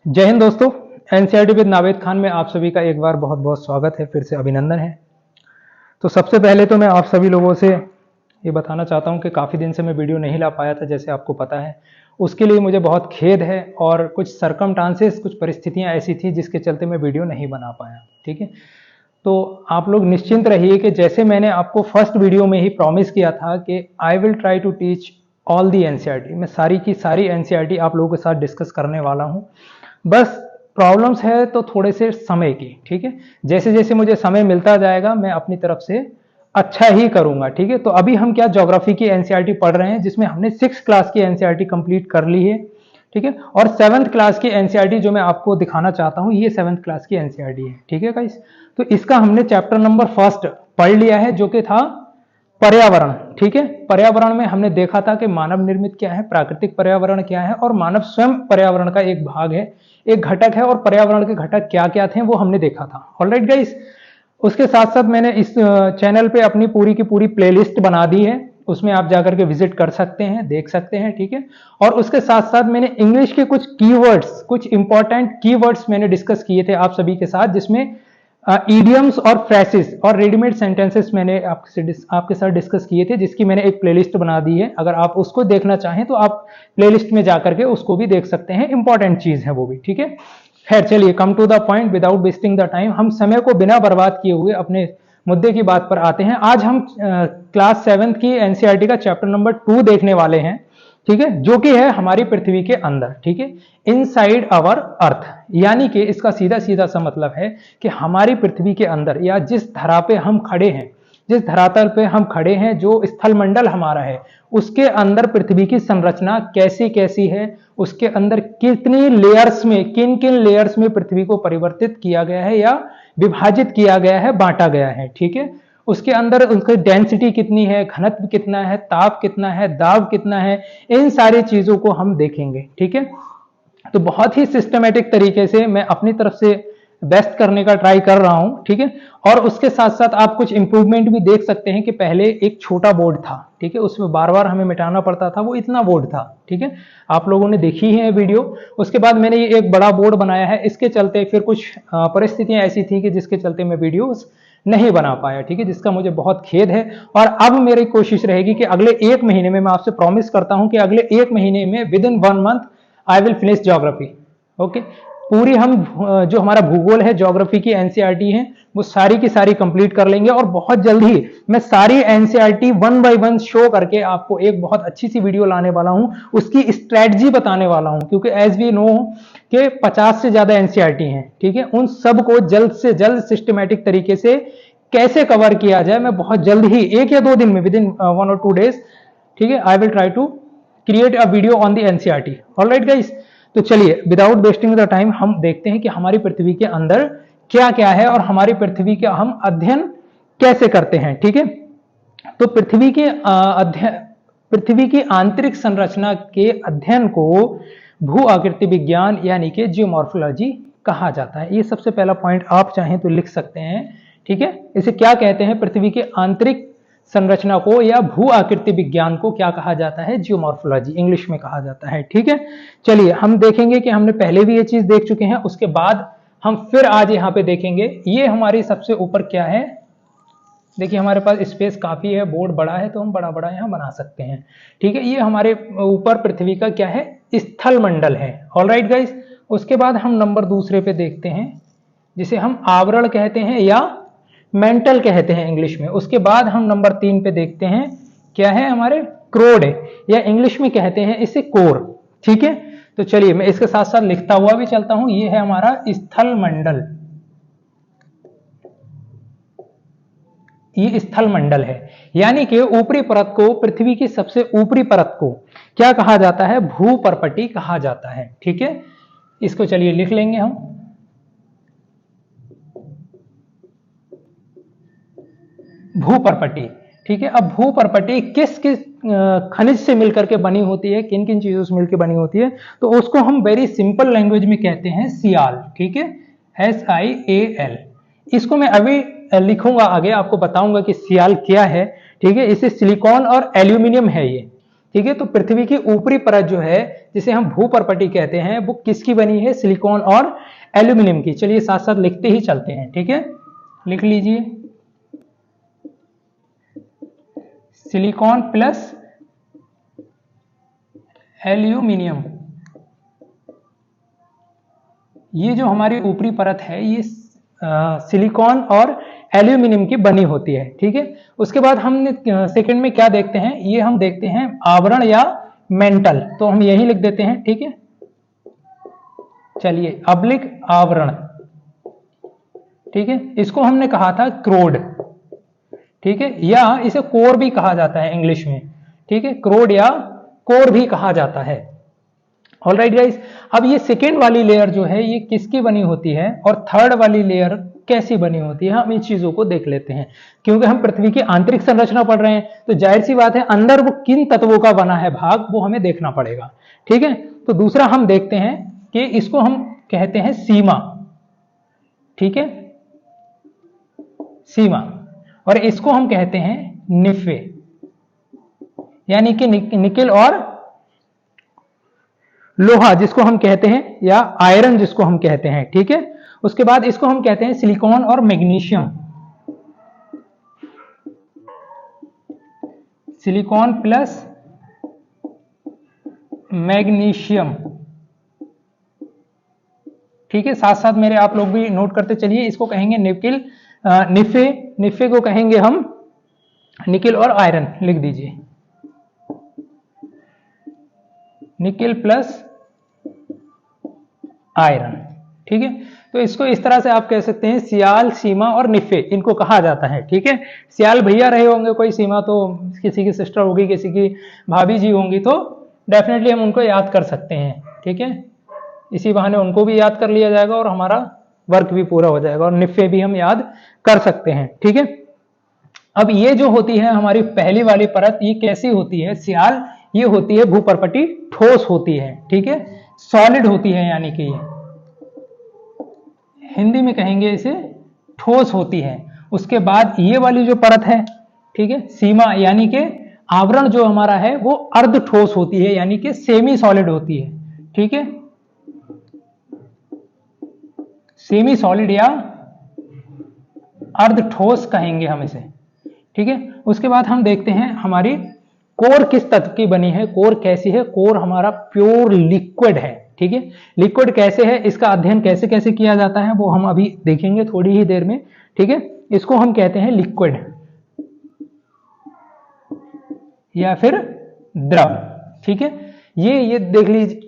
जय हिंद दोस्तों। NCERT with Naved Khan में आप सभी का एक बार बहुत बहुत स्वागत है, फिर से अभिनंदन है। तो सबसे पहले तो मैं आप सभी लोगों से ये बताना चाहता हूं कि काफ़ी दिन से मैं वीडियो नहीं ला पाया था, जैसे आपको पता है। उसके लिए मुझे बहुत खेद है और कुछ सरकमस्टांसेस, कुछ परिस्थितियां ऐसी थी जिसके चलते मैं वीडियो नहीं बना पाया। ठीक है, तो आप लोग निश्चिंत रहिए कि जैसे मैंने आपको फर्स्ट वीडियो में ही प्रॉमिस किया था कि I will try to teach all the NCERT, मैं सारी की सारी एनसीईआरटी आप लोगों के साथ डिस्कस करने वाला हूं। बस प्रॉब्लम्स है तो थोड़े से समय की। ठीक है, जैसे जैसे मुझे समय मिलता जाएगा मैं अपनी तरफ से अच्छा ही करूंगा। ठीक है, तो अभी हम क्या ज्योग्राफी की एनसीईआरटी पढ़ रहे हैं, जिसमें हमने 6 क्लास की एनसीईआरटी कंप्लीट कर ली है। ठीक है, और 7th क्लास की एनसीईआरटी जो मैं आपको दिखाना चाहता हूं, ये 7th क्लास की एनसीईआरटी है। ठीक है गाइस, तो इसका हमने चैप्टर नंबर फर्स्ट पढ़ लिया है, जो कि था पर्यावरण। ठीक है, पर्यावरण में हमने देखा था कि मानव निर्मित क्या है, प्राकृतिक पर्यावरण क्या है, और मानव स्वयं पर्यावरण का एक भाग है, एक घटक है, और पर्यावरण के घटक क्या क्या थे वो हमने देखा था। ऑलराइट गाइस, उसके साथ साथ मैंने इस चैनल पे अपनी पूरी की पूरी प्लेलिस्ट बना दी है, उसमें आप जाकर के विजिट कर सकते हैं, देख सकते हैं। ठीक है, और उसके साथ साथ मैंने इंग्लिश के कुछ कीवर्ड्स, कुछ इंपॉर्टेंट कीवर्ड्स मैंने डिस्कस किए थे आप सभी के साथ, जिसमें ईडियम्स और फ्रेसेस और रेडीमेड सेंटेंसेस मैंने आपके साथ डिस्कस किए थे, जिसकी मैंने एक प्लेलिस्ट बना दी है। अगर आप उसको देखना चाहें तो आप प्लेलिस्ट में जाकर के उसको भी देख सकते हैं, इंपॉर्टेंट चीज है वो भी। ठीक है, खैर चलिए, come to the point without wasting the time, हम समय को बिना बर्बाद किए हुए अपने मुद्दे की बात पर आते हैं। आज हम क्लास 7th की एनसीईआरटी का चैप्टर नंबर 2 देखने वाले हैं। ठीक है, जो कि है हमारी पृथ्वी के अंदर। ठीक है, इनसाइड आवर अर्थ, यानी कि इसका सीधा सीधा सा मतलब है कि हमारी पृथ्वी के अंदर, या जिस धरा पे हम खड़े हैं, जिस धरातल पे हम खड़े हैं, जो स्थल मंडल हमारा है, उसके अंदर पृथ्वी की संरचना कैसी कैसी है, उसके अंदर कितनी लेयर्स में, किन किन लेयर्स में पृथ्वी को परिवर्तित किया गया है या विभाजित किया गया है, बांटा गया है। ठीक है, उसके अंदर उसकी डेंसिटी कितनी है, घनत्व कितना है, ताप कितना है, दाब कितना है, इन सारी चीजों को हम देखेंगे। ठीक है, तो बहुत ही सिस्टमेटिक तरीके से मैं अपनी तरफ से बेस्ट करने का ट्राई कर रहा हूं। ठीक है, और उसके साथ साथ आप कुछ इंप्रूवमेंट भी देख सकते हैं कि पहले एक छोटा बोर्ड था। ठीक है, उसमें बार बार हमें मिटाना पड़ता था, वो इतना बोर्ड था। ठीक है, आप लोगों ने देखी है वीडियो। उसके बाद मैंने ये एक बड़ा बोर्ड बनाया है, इसके चलते फिर कुछ परिस्थितियां ऐसी थी कि जिसके चलते मैं वीडियोस नहीं बना पाया। ठीक है, जिसका मुझे बहुत खेद है। और अब मेरी कोशिश रहेगी कि अगले 1 महीने में, मैं आपसे प्रॉमिस करता हूं कि अगले 1 महीने में with in 1 month I will finish geography. Okay, पूरी हम जो हमारा भूगोल है, ज्योग्राफी की एनसीईआरटी है, वो सारी की सारी कंप्लीट कर लेंगे। और बहुत जल्द ही मैं सारी एनसीईआरटी 1 बाय 1 शो करके आपको एक बहुत अच्छी सी वीडियो लाने वाला हूं, उसकी स्ट्रेटजी बताने वाला हूं। क्योंकि एज वी नो कि 50 से ज्यादा एनसीईआरटी हैं। ठीक है, उन सब को जल्द से जल्द सिस्टमैटिक तरीके से कैसे कवर किया जाए, मैं बहुत जल्द ही 1 या 2 दिन में, विद इन 1 और 2 डेज, ठीक है, I will try to create a video on the NCERT. Alright guys, तो चलिए विदाउट वेस्टिंग द टाइम हम देखते हैं कि हमारी पृथ्वी के अंदर क्या क्या है और हमारी पृथ्वी का हम अध्ययन कैसे करते हैं। ठीक है, तो पृथ्वी के अध्ययन, पृथ्वी की आंतरिक संरचना के अध्ययन को भू आकृति विज्ञान यानी कि जियोमॉर्फोलॉजी कहा जाता है। ये सबसे पहला पॉइंट आप चाहें तो लिख सकते हैं। ठीक है, इसे क्या कहते हैं, पृथ्वी के आंतरिक संरचना को या भू आकृति विज्ञान को क्या कहा जाता है, जियोमॉर्फोलॉजी इंग्लिश में कहा जाता है। ठीक है, चलिए हम देखेंगे कि हमने पहले भी ये चीज देख चुके हैं, उसके बाद हम फिर आज यहाँ पे देखेंगे। ये हमारी सबसे ऊपर क्या है, देखिए हमारे पास स्पेस काफी है, बोर्ड बड़ा है, तो हम बड़ा बड़ा यहाँ बना सकते हैं। ठीक है, ये हमारे ऊपर पृथ्वी का क्या है, स्थल मंडल है। ऑलराइट गाइस, उसके बाद हम नंबर दूसरे पे देखते हैं, जिसे हम आवरण कहते हैं या मेंटल कहते हैं इंग्लिश में। उसके बाद हम नंबर 3 पे देखते हैं, क्या है हमारे, क्रोड है, या इंग्लिश में कहते हैं इसे कोर। ठीक है, तो चलिए मैं इसके साथ साथ लिखता हुआ भी चलता हूं। ये है हमारा स्थल मंडल, ये स्थल मंडल है, यानी कि ऊपरी परत को, पृथ्वी की सबसे ऊपरी परत को क्या कहा जाता है, भूपर्पटी कहा जाता है। ठीक है, इसको चलिए लिख लेंगे हम, भूपर्पटी। ठीक है, अब भूपर्पटी किस किस खनिज से मिलकर के बनी होती है, किन किन चीजों से मिलकर बनी होती है, तो उसको हम वेरी सिंपल लैंग्वेज में कहते हैं सियाल। ठीक है, SIAL। इसको मैं अभी लिखूंगा, आगे आपको बताऊंगा कि सियाल क्या है। ठीक है, इसे सिलिकॉन और एल्यूमिनियम है ये। ठीक है। तो पृथ्वी की ऊपरी परत जो है जिसे हम भूपर्पटी कहते हैं वो किसकी बनी है? सिलिकॉन और एल्यूमिनियम की। चलिए साथ साथ लिखते ही चलते हैं, ठीक है, लिख लीजिए सिलिकॉन प्लस एल्यूमिनियम। ये जो हमारी ऊपरी परत है ये सिलिकॉन और एल्यूमिनियम की बनी होती है, ठीक है। उसके बाद हमने सेकंड में क्या देखते हैं? ये हम देखते हैं आवरण या मेंटल, तो हम यही लिख देते हैं, ठीक है। चलिए अब्लिक आवरण, ठीक है, इसको हमने कहा था क्रोड, ठीक है, या इसे कोर भी कहा जाता है इंग्लिश में, ठीक है, क्रोड या कोर भी कहा जाता है। ऑलराइट गाइस, अब ये सेकेंड वाली लेयर जो है ये किसकी बनी होती है और थर्ड वाली लेयर कैसी बनी होती है, हम इन चीजों को देख लेते हैं। क्योंकि हम पृथ्वी की आंतरिक संरचना पढ़ रहे हैं तो जाहिर सी बात है अंदर वो किन तत्वों का बना है भाग, वो हमें देखना पड़ेगा, ठीक है। तो दूसरा हम देखते हैं कि इसको हम कहते हैं सीमा, ठीक है, सीमा, और इसको हम कहते हैं निफे, यानी कि निकेल और लोहा जिसको हम कहते हैं, या आयरन जिसको हम कहते हैं, ठीक है। उसके बाद इसको हम कहते हैं सिलिकॉन और मैग्नीशियम, सिलिकॉन प्लस मैग्नीशियम, ठीक है। साथ साथ मेरे आप लोग भी नोट करते चलिए, इसको कहेंगे निकेल, निफे, निफे को कहेंगे हम निकेल और आयरन, लिख दीजिए निकेल प्लस आयरन, ठीक है। तो इसको इस तरह से आप कह सकते हैं सियाल, सीमा और निफे इनको कहा जाता है, ठीक है। सियाल भैया रहे होंगे कोई, सीमा तो किसी की सिस्टर होगी, किसी की भाभी जी होंगी, तो डेफिनेटली हम उनको याद कर सकते हैं, ठीक है। इसी बहाने उनको भी याद कर लिया जाएगा और हमारा वर्क भी पूरा हो जाएगा, और निफे भी हम याद कर सकते हैं, ठीक है। अब ये जो होती है हमारी पहली वाली परत, ये कैसी होती है? सियाल, ये होती है भूपर्पटी, ठोस होती है, ठीक है, सॉलिड होती है, यानी कि हिंदी में कहेंगे इसे ठोस होती है। उसके बाद ये वाली जो परत है, ठीक है, सीमा, यानी कि आवरण जो हमारा है वो अर्ध ठोस होती है, यानी कि सेमी सॉलिड होती है, ठीक है, सेमी सॉलिड या अर्ध ठोस कहेंगे हम इसे, ठीक है। उसके बाद हम देखते हैं हमारी कोर किस तत्व की बनी है, कोर कैसी है? कोर हमारा प्योर लिक्विड है, ठीक है। लिक्विड कैसे है, इसका अध्ययन कैसे कैसे किया जाता है वो हम अभी देखेंगे थोड़ी ही देर में, ठीक है। इसको हम कहते हैं लिक्विड या फिर द्रव, ठीक है। ये देख लीजिए,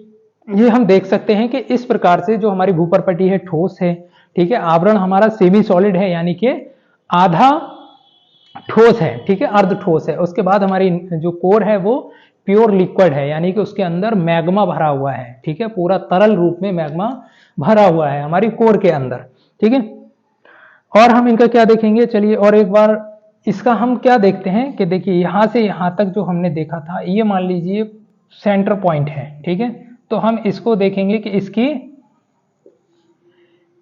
ये हम देख सकते हैं कि इस प्रकार से जो हमारी भूपर्पटी है ठोस है, ठीक है, आवरण हमारा सेमी सॉलिड है, यानी कि आधा ठोस है, ठीक है, अर्ध ठोस है। उसके बाद हमारी जो कोर है वो प्योर लिक्विड है, यानी कि उसके अंदर मैग्मा भरा हुआ है, ठीक है, पूरा तरल रूप में मैग्मा भरा हुआ है हमारी कोर के अंदर, ठीक है। और हम इनका क्या देखेंगे? चलिए और एक बार इसका हम क्या देखते हैं कि देखिए यहां से यहां तक जो हमने देखा था, ये मान लीजिए सेंटर पॉइंट है, ठीक है। तो हम इसको देखेंगे कि इसकी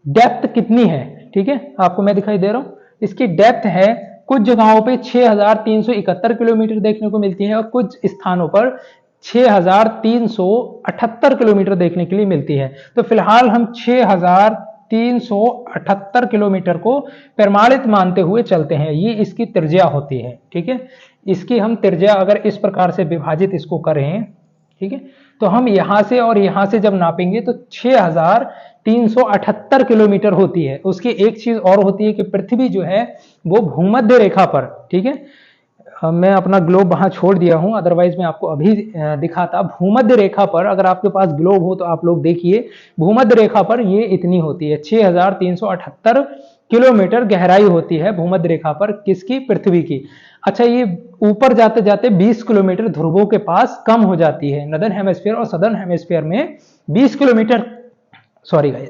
डेप्थ कितनी है, ठीक है, आपको मैं दिखाई दे रहा हूं। इसकी डेप्थ है कुछ जगहों पे 6371 किलोमीटर देखने को मिलती है और कुछ स्थानों पर 6378 किलोमीटर देखने के लिए मिलती है। तो फिलहाल हम 6378 किलोमीटर को प्रमाणित मानते हुए चलते हैं, ये इसकी त्रिज्या होती है, ठीक है। इसकी हम त्रिज्या अगर इस प्रकार से विभाजित इसको करें, ठीक है, तो हम यहां से और यहां से जब नापेंगे तो 6378 किलोमीटर होती है। उसकी एक चीज और होती है कि पृथ्वी जो है वो भूमध्य रेखा पर, ठीक है, मैं अपना ग्लोब वहां छोड़ दिया हूं, अदरवाइज मैं आपको अभी दिखाता। भूमध्य रेखा पर अगर आपके पास ग्लोब हो तो आप लोग देखिए, भूमध्य रेखा पर ये इतनी होती है, 6378 किलोमीटर गहराई होती है भूमध्य रेखा पर, किसकी? पृथ्वी की। अच्छा, ये ऊपर जाते जाते 20 किलोमीटर ध्रुवों के पास कम हो जाती है, नॉर्दर्न हेमिस्फीयर और सदर्न हेमिस्फीयर में 20 किलोमीटर, सॉरी गाइस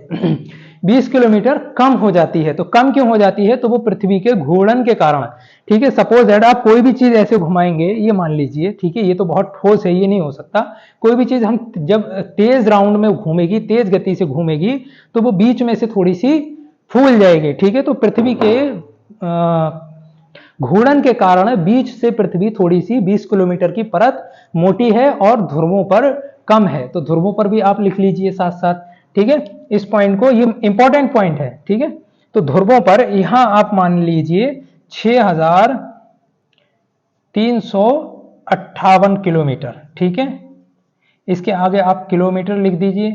20 किलोमीटर कम हो जाती है। तो कम क्यों हो जाती है? तो वो पृथ्वी के घूर्णन के कारण, ठीक है। सपोज दैट आप कोई भी चीज ऐसे घुमाएंगे, ये मान लीजिए, ठीक है, ये तो बहुत ठोस है, ये नहीं हो सकता। कोई भी चीज हम जब तेज राउंड में घूमेगी, तेज गति से घूमेगी, तो वो बीच में से थोड़ी सी फूल जाएगी, ठीक है। तो पृथ्वी के घूर्णन के कारण बीच से पृथ्वी थोड़ी सी 20 किलोमीटर की परत मोटी है और ध्रुवों पर कम है। तो ध्रुवों पर भी आप लिख लीजिए साथ साथ, ठीक है। इस पॉइंट को, ये इंपॉर्टेंट पॉइंट है, ठीक है। तो ध्रुवों पर यहां आप मान लीजिए 6358 किलोमीटर, ठीक है। इसके आगे आप किलोमीटर लिख दीजिए,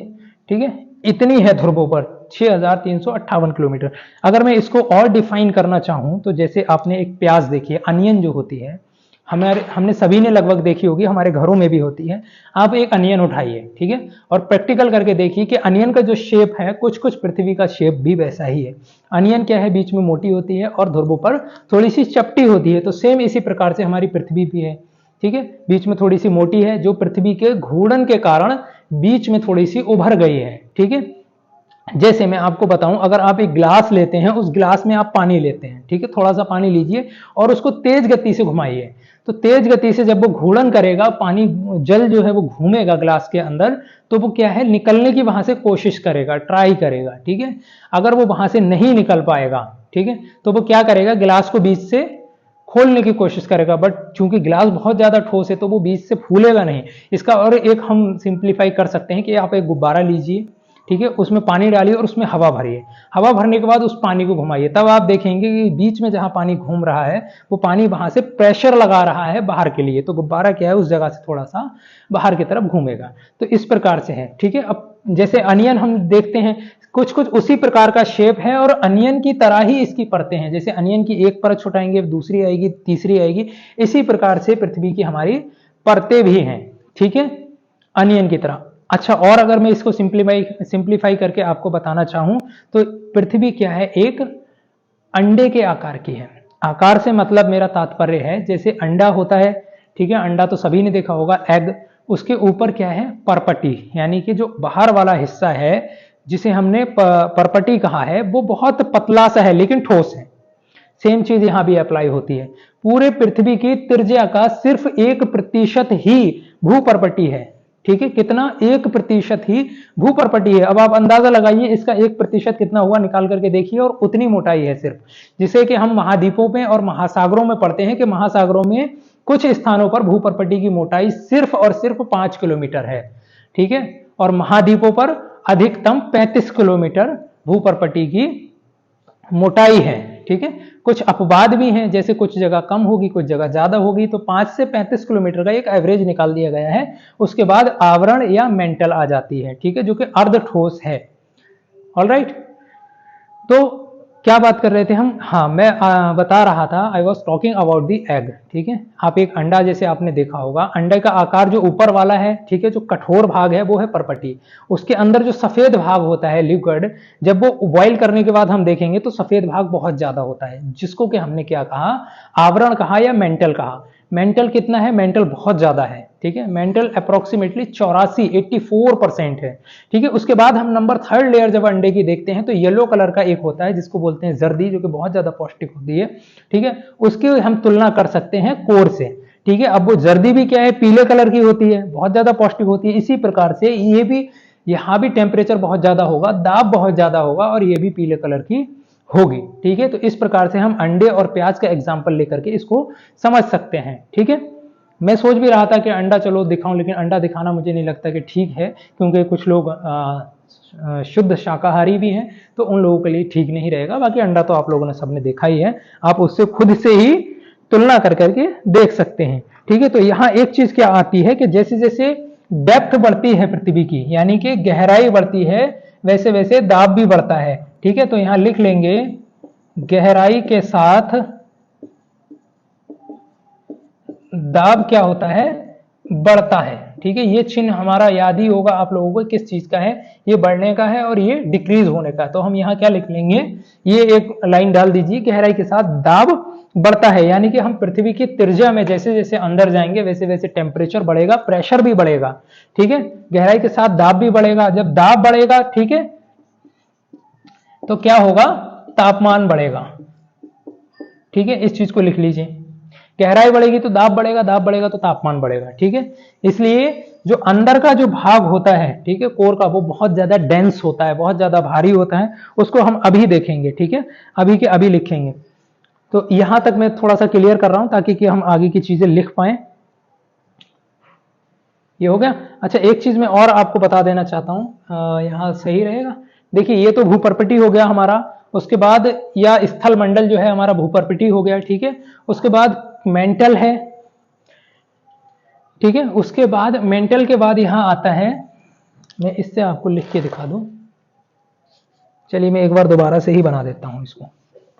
ठीक है। इतनी है ध्रुवों पर 6358 किलोमीटर। अगर मैं इसको और डिफाइन करना चाहूं तो जैसे आपने एक प्याज देखी है, अनियन जो होती है, हमने सभी ने लगभग देखी होगी, हमारे घरों में भी होती है। आप एक अनियन उठाइए, ठीक है, और प्रैक्टिकल करके देखिए कि अनियन का जो शेप है, कुछ कुछ पृथ्वी का शेप भी वैसा ही है। अनियन क्या है, बीच में मोटी होती है और ध्रुवों पर थोड़ी सी चपटी होती है। तो सेम इसी प्रकार से हमारी पृथ्वी भी है, ठीक है। बीच में थोड़ी सी मोटी है, जो पृथ्वी के घूर्णन के कारण बीच में थोड़ी सी उभर गई है, ठीक है। जैसे मैं आपको बताऊं, अगर आप एक गिलास लेते हैं, उस गिलास में आप पानी लेते हैं, ठीक है, थोड़ा सा पानी लीजिए और उसको तेज गति से घुमाइए। तो तेज गति से जब वो घूर्णन करेगा, पानी, जल जो है वो घूमेगा गिलास के अंदर, तो वो क्या है, निकलने की वहां से कोशिश करेगा, ट्राई करेगा, ठीक है। अगर वो वहां से नहीं निकल पाएगा, ठीक है, तो वो क्या करेगा, गिलास को बीच से खोलने की कोशिश करेगा। बट चूंकि गिलास बहुत ज्यादा ठोस है तो वो बीच से फूलेगा नहीं। इसका और एक हम सिंप्लीफाई कर सकते हैं कि आप एक गुब्बारा लीजिए, ठीक है, उसमें पानी डालिए और उसमें हवा भरिए। हवा भरने के बाद उस पानी को घुमाइए, तब आप देखेंगे कि बीच में जहां पानी घूम रहा है, वो पानी वहां से प्रेशर लगा रहा है बाहर के लिए। तो गुब्बारा क्या है, उस जगह से थोड़ा सा बाहर की तरफ घूमेगा। तो इस प्रकार से है, ठीक है। अब जैसे अनियन हम देखते हैं, कुछ कुछ उसी प्रकार का शेप है और अनियन की तरह ही इसकी परतें हैं। जैसे अनियन की एक परत छुटाएंगे, दूसरी आएगी, तीसरी आएगी, इसी प्रकार से पृथ्वी की हमारी परतें भी हैं, ठीक है, अनियन की तरह। अच्छा, और अगर मैं इसको सिंप्लीफाई करके आपको बताना चाहूं तो पृथ्वी क्या है, एक अंडे के आकार की है। आकार से मतलब मेरा तात्पर्य है, जैसे अंडा होता है, ठीक है, अंडा तो सभी ने देखा होगा, एग, उसके ऊपर क्या है, परपटी, यानी कि जो बाहर वाला हिस्सा है जिसे हमने परपटी कहा है, वो बहुत पतला सा है लेकिन ठोस है। सेम चीज यहां भी अप्लाई होती है। पूरे पृथ्वी की त्रिज्या का सिर्फ 1% ही भूपर्पटी है, ठीक है। कितना, 1% ही भूपर्पटी है। अब आप अंदाजा लगाइए इसका 1% कितना हुआ, निकाल करके देखिए, और उतनी मोटाई है सिर्फ। जिसे कि हम महाद्वीपों में और महासागरों में पढ़ते हैं कि महासागरों में कुछ स्थानों पर भूपर्पटी की मोटाई सिर्फ और सिर्फ 5 किलोमीटर है, ठीक है, और महाद्वीपों पर अधिकतम 35 किलोमीटर भूपर्पटी की मोटाई है, ठीक है। कुछ अपवाद भी हैं, जैसे कुछ जगह कम होगी, कुछ जगह ज्यादा होगी। तो 5 से 35 किलोमीटर का एक एवरेज निकाल दिया गया है। उसके बाद आवरण या मेंटल आ जाती है, ठीक है, जो कि अर्ध ठोस है। ऑलराइट, तो क्या बात कर रहे थे हम, हाँ, मैं बता रहा था, I was talking about the egg, ठीक है। आप एक अंडा, जैसे आपने देखा होगा, अंडे का आकार जो ऊपर वाला है, ठीक है, जो कठोर भाग है वो है परपटी। उसके अंदर जो सफेद भाग होता है, लिक्विड, जब वो बॉईल करने के बाद हम देखेंगे तो सफेद भाग बहुत ज्यादा होता है, जिसको कि हमने क्या कहा, आवरण कहा या मेंटल कहा। मेंटल कितना है, मेंटल बहुत ज्यादा है, ठीक है, मेंटल अप्रोक्सीमेटली 84% है, ठीक है। उसके बाद हम नंबर 3rd लेयर जब अंडे की देखते हैं तो येलो कलर का एक होता है जिसको बोलते हैं जर्दी, जो कि बहुत ज्यादा पौष्टिक होती है, ठीक है। उसकी हम तुलना कर सकते हैं कोर से, ठीक है। अब वो जर्दी भी क्या है, पीले कलर की होती है, बहुत ज्यादा पौष्टिक होती है। इसी प्रकार से ये भी, यहां भी टेम्परेचर बहुत ज्यादा होगा, दाब बहुत ज्यादा होगा, और ये भी पीले कलर की होगी, ठीक है। तो इस प्रकार से हम अंडे और प्याज का एग्जाम्पल लेकर के इसको समझ सकते हैं, ठीक है। मैं सोच भी रहा था कि अंडा चलो दिखाऊं, लेकिन अंडा दिखाना मुझे नहीं लगता कि ठीक है, क्योंकि कुछ लोग शुद्ध शाकाहारी भी हैं, तो उन लोगों के लिए ठीक नहीं रहेगा। बाकी अंडा तो आप लोगों ने सबने देखा ही है, आप उससे खुद से ही तुलना कर करके देख सकते हैं, ठीक है। तो यहाँ एक चीज क्या आती है कि जैसे जैसे डेप्थ बढ़ती है पृथ्वी की, यानी कि गहराई बढ़ती है, वैसे वैसे दाब भी बढ़ता है, ठीक है। तो यहां लिख लेंगे, गहराई के साथ दाब क्या होता है, बढ़ता है, ठीक है। ये चिन्ह हमारा याद ही होगा आप लोगों को, किस चीज का है, ये बढ़ने का है और ये डिक्रीज होने का। तो हम यहाँ क्या लिख लेंगे, ये एक लाइन डाल दीजिए, गहराई के साथ दाब बढ़ता है, यानी कि हम पृथ्वी की त्रिज्या में जैसे जैसे अंदर जाएंगे वैसे वैसे टेम्परेचर बढ़ेगा, प्रेशर भी बढ़ेगा, ठीक है। गहराई के साथ दाब भी बढ़ेगा, जब दाब बढ़ेगा, ठीक है, तो क्या होगा, तापमान बढ़ेगा, ठीक है। इस चीज को लिख लीजिए, गहराई बढ़ेगी तो दाब बढ़ेगा, दाब बढ़ेगा तो तापमान बढ़ेगा, ठीक है। इसलिए जो अंदर का जो भाग होता है, ठीक है, कोर का, वो बहुत ज्यादा डेंस होता है, बहुत ज्यादा भारी होता है। उसको हम अभी देखेंगे, ठीक है, अभी के अभी लिखेंगे। तो यहां तक मैं थोड़ा सा क्लियर कर रहा हूं ताकि कि हम आगे की चीजें लिख पाए। ये हो गया। अच्छा, एक चीज मैं और आपको बता देना चाहता हूं, यहां सही रहेगा। देखिए, ये तो भूपर्पटी हो गया हमारा, उसके बाद या स्थल मंडल जो है हमारा भूपर्पटी हो गया, ठीक है। उसके बाद मेंटल है, ठीक है। उसके बाद मेंटल के बाद यहां आता है, मैं इससे आपको लिख के दिखा दूं। चलिए मैं एक बार दोबारा से ही बना देता हूं, इसको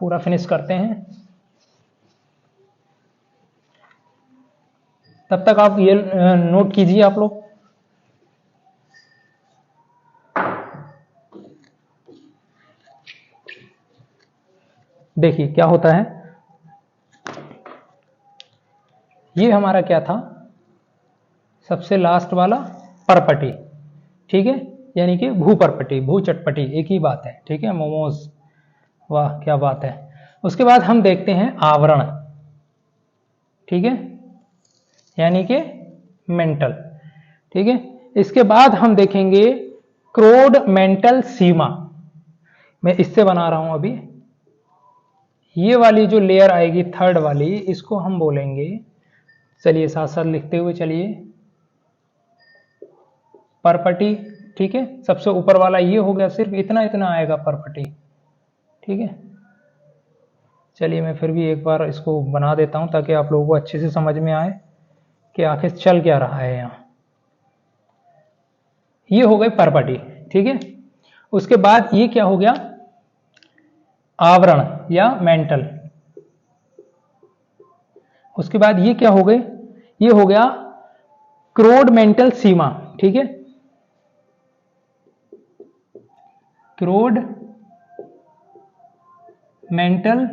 पूरा फिनिश करते हैं। तब तक आप ये नोट कीजिए आप लोग। देखिए क्या होता है, ये हमारा क्या था, सबसे लास्ट वाला परपटी, ठीक है, यानी कि भूपर्पटी, भू चटपटी एक ही बात है, ठीक है। मोमोज, वाह क्या बात है। उसके बाद हम देखते हैं आवरण, ठीक है, यानी कि मेंटल, ठीक है। इसके बाद हम देखेंगे क्रोड मेंटल सीमा, मैं इससे बना रहा हूं अभी। ये वाली जो लेयर आएगी थर्ड वाली, इसको हम बोलेंगे, चलिए साथ साथ लिखते हुए चलिए, परपटी, ठीक है। सबसे ऊपर वाला ये हो गया, सिर्फ इतना इतना आएगा परपटी, ठीक है। चलिए मैं फिर भी एक बार इसको बना देता हूं ताकि आप लोगों को अच्छे से समझ में आए कि आखिर चल क्या रहा है यहां। ये हो गई परपटी, ठीक है। उसके बाद ये क्या हो गया, आवरण या मेंटल। उसके बाद ये क्या हो गए, ये हो गया क्रोड मेंटल सीमा, ठीक है। क्रोड मेंटल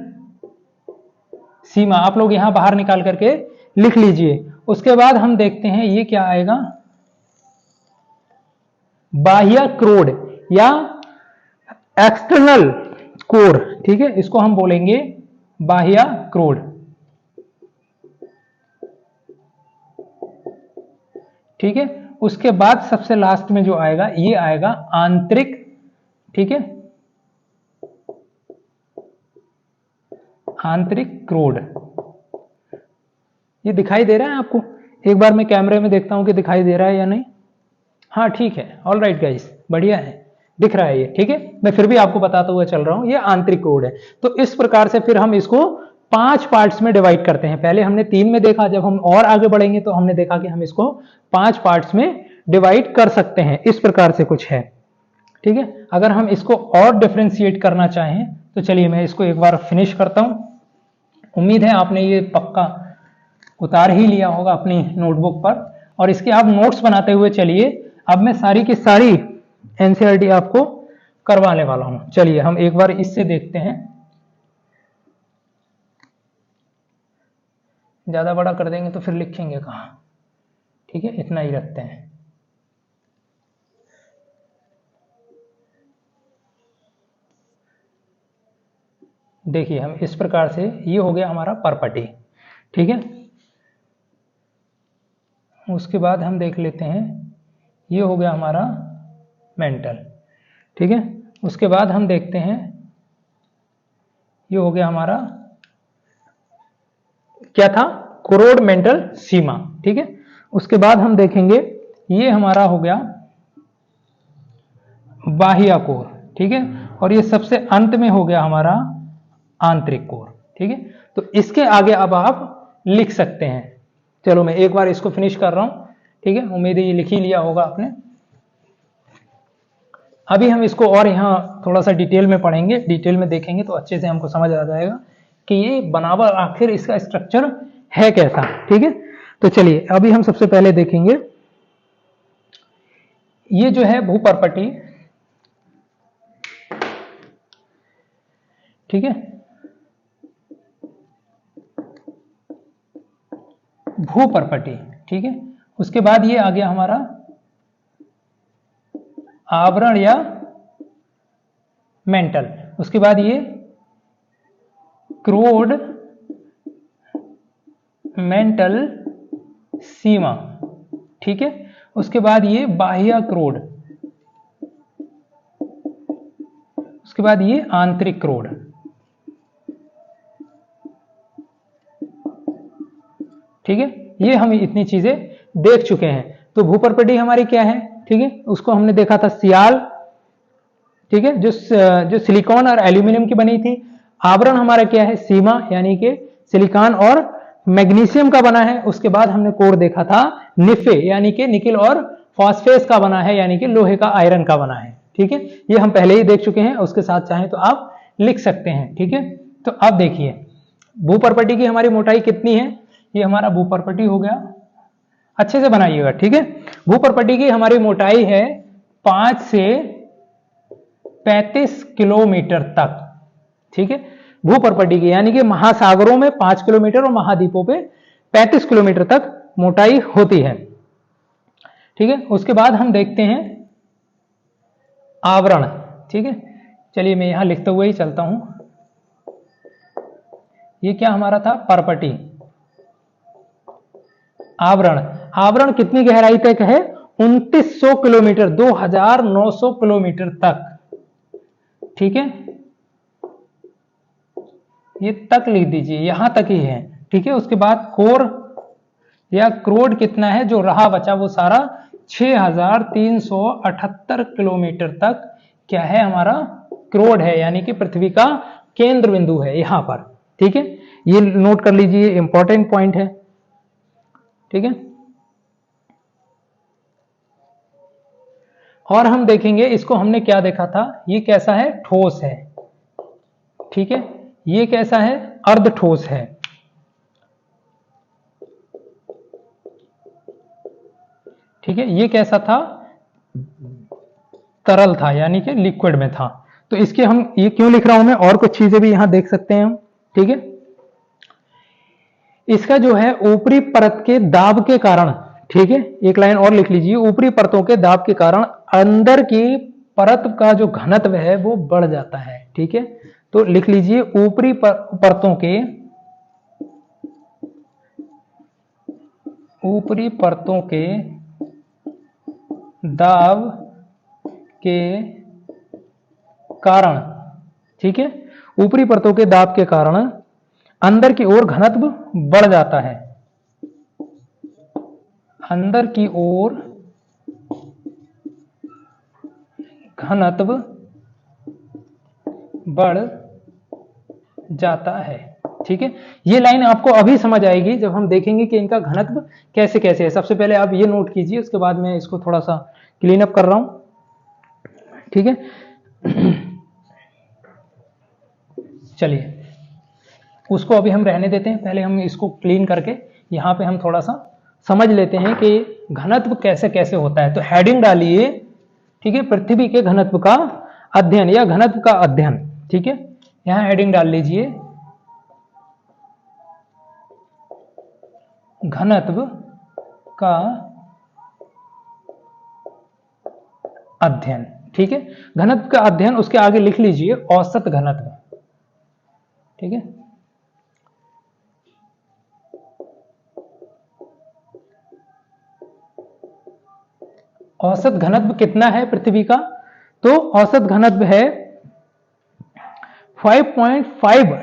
सीमा आप लोग यहां बाहर निकाल करके लिख लीजिए। उसके बाद हम देखते हैं ये क्या आएगा, बाह्य क्रोड या एक्सटर्नल कोड, ठीक है। इसको हम बोलेंगे बाह्य क्रोड, ठीक है। उसके बाद सबसे लास्ट में जो आएगा ये आएगा आंतरिक, ठीक है, आंतरिक क्रोड। ये दिखाई दे रहा है आपको? एक बार मैं कैमरे में देखता हूं कि दिखाई दे रहा है या नहीं। हाँ ठीक है, ऑल राइट गाइस, बढ़िया है, दिख रहा है ये, ठीक है। मैं फिर भी आपको बताता हुआ चल रहा हूं, ये आंतरिक कोड है। तो इस प्रकार से फिर हम इसको 5 पार्ट्स में डिवाइड करते हैं। पहले हमने 3 में देखा, जब हम और आगे बढ़ेंगे तो हमने देखा कि हम इसको 5 पार्ट्स में डिवाइड कर सकते हैं। इस प्रकार से कुछ है, ठीक है। अगर हम इसको और डिफरेंशिएट करना चाहें तो चलिए मैं इसको एक बार फिनिश करता हूं। उम्मीद है आपने ये पक्का उतार ही लिया होगा अपनी नोटबुक पर, और इसके आप नोट्स बनाते हुए चलिए। अब मैं सारी की सारी एनसीईआरटी आपको करवाने वाला हूं। चलिए हम एक बार इससे देखते हैं, ज्यादा बड़ा कर देंगे तो फिर लिखेंगे कहां, ठीक है, इतना ही रखते हैं। देखिए हम इस प्रकार से, ये हो गया हमारा परपटी, ठीक है। उसके बाद हम देख लेते हैं, ये हो गया हमारा मेंटल, ठीक है। उसके बाद हम देखते हैं, ये हो गया हमारा क्या था, क्रोड मेंटल सीमा, ठीक है। उसके बाद हम देखेंगे, ये हमारा हो गया बाह्य कोर, ठीक है। और ये सबसे अंत में हो गया हमारा आंतरिक कोर, ठीक है। तो इसके आगे अब आप लिख सकते हैं। चलो मैं एक बार इसको फिनिश कर रहा हूं, ठीक है। उम्मीद है ये लिख ही लिया होगा आपने। अभी हम इसको और यहाँ थोड़ा सा डिटेल में पढ़ेंगे, डिटेल में देखेंगे तो अच्छे से हमको समझ आ जाएगा कि ये बनावट आखिर इसका स्ट्रक्चर है कैसा, ठीक है। तो चलिए अभी हम सबसे पहले देखेंगे, ये जो है भूपर्पटी, ठीक है, भूपर्पटी, ठीक है। उसके बाद ये आ गया हमारा आवरण या मेंटल। उसके बाद ये क्रोड मेंटल सीमा, ठीक है। उसके बाद ये बाह्य क्रोड, उसके बाद ये आंतरिक क्रोड, ठीक है, ये हम इतनी चीजें देख चुके हैं। तो भूपर्पटी हमारी क्या है, ठीक है, उसको हमने देखा था सियाल, ठीक है, जो सिलिकॉन और एल्यूमिनियम की बनी थी। आवरण हमारा क्या है, सीमा, यानी कि सिलिकॉन और मैग्नीशियम का बना है। उसके बाद हमने कोर देखा था निफे, यानी कि निकिल और फॉस्फेट का बना है, यानी कि लोहे का, आयरन का बना है। ठीक है, ये हम पहले ही देख चुके हैं, उसके साथ चाहें तो आप लिख सकते हैं। ठीक है, तो अब देखिए भूपर्पटी की हमारी मोटाई कितनी है। ये हमारा भूपर्पटी हो गया, अच्छे से बनाइएगा। ठीक है, भूपर्पटी की हमारी मोटाई है 5 से 35 किलोमीटर तक। ठीक है, भूपर्पटी की, यानी कि महासागरों में 5 किलोमीटर और महाद्वीपों पे 35 किलोमीटर तक मोटाई होती है। ठीक है, उसके बाद हम देखते हैं आवरण। ठीक है, चलिए मैं यहां लिखते हुए ही चलता हूं। ये क्या हमारा था, परपटी। आवरण, आवरण कितनी गहराई तक है, 2900 किलोमीटर, 2900 किलोमीटर तक। ठीक है, ये तक लिख दीजिए, यहां तक ही है। ठीक है, उसके बाद कोर या क्रोड कितना है, जो रहा बचा वो सारा 6378 किलोमीटर तक क्या है, हमारा क्रोड है, यानी कि पृथ्वी का केंद्र बिंदु है यहां पर। ठीक है, ये नोट कर लीजिए, इंपॉर्टेंट पॉइंट है। ठीक है, और हम देखेंगे इसको, हमने क्या देखा था, ये कैसा है, ठोस है। ठीक है, ये कैसा है, अर्ध ठोस है। ठीक है, ये कैसा था, तरल था, यानी कि लिक्विड में था। तो इसके हम ये क्यों लिख रहा हूं मैं, और कुछ चीजें भी यहां देख सकते हैं हम। ठीक है, इसका जो है ऊपरी परत के दाब के कारण, ठीक है, एक लाइन और लिख लीजिए, ऊपरी परतों के दाब के कारण अंदर की परत का जो घनत्व है वो बढ़ जाता है। ठीक है, तो लिख लीजिए ऊपरी परतों के दाब के कारण, ठीक है, ऊपरी परतों के दाब के कारण अंदर की ओर घनत्व बढ़ जाता है। अंदर की ओर घनत्व बढ़ जाता है। ठीक है, ये लाइन आपको अभी समझ आएगी जब हम देखेंगे कि इनका घनत्व कैसे कैसे है। सबसे पहले आप ये नोट कीजिए, उसके बाद मैं इसको थोड़ा सा क्लीन अप कर रहा हूं। ठीक है, चलिए उसको अभी हम रहने देते हैं, पहले हम इसको क्लीन करके यहां पे हम थोड़ा सा समझ लेते हैं कि घनत्व कैसे कैसे होता है। तो हेडिंग डालिए, ठीक है, पृथ्वी के घनत्व का अध्ययन या घनत्व का अध्ययन। ठीक है, यहां हेडिंग डाल लीजिए, घनत्व का अध्ययन। ठीक है, घनत्व का अध्ययन, उसके आगे लिख लीजिए औसत घनत्व। ठीक है, औसत घनत्व कितना है पृथ्वी का, तो औसत घनत्व है 5.5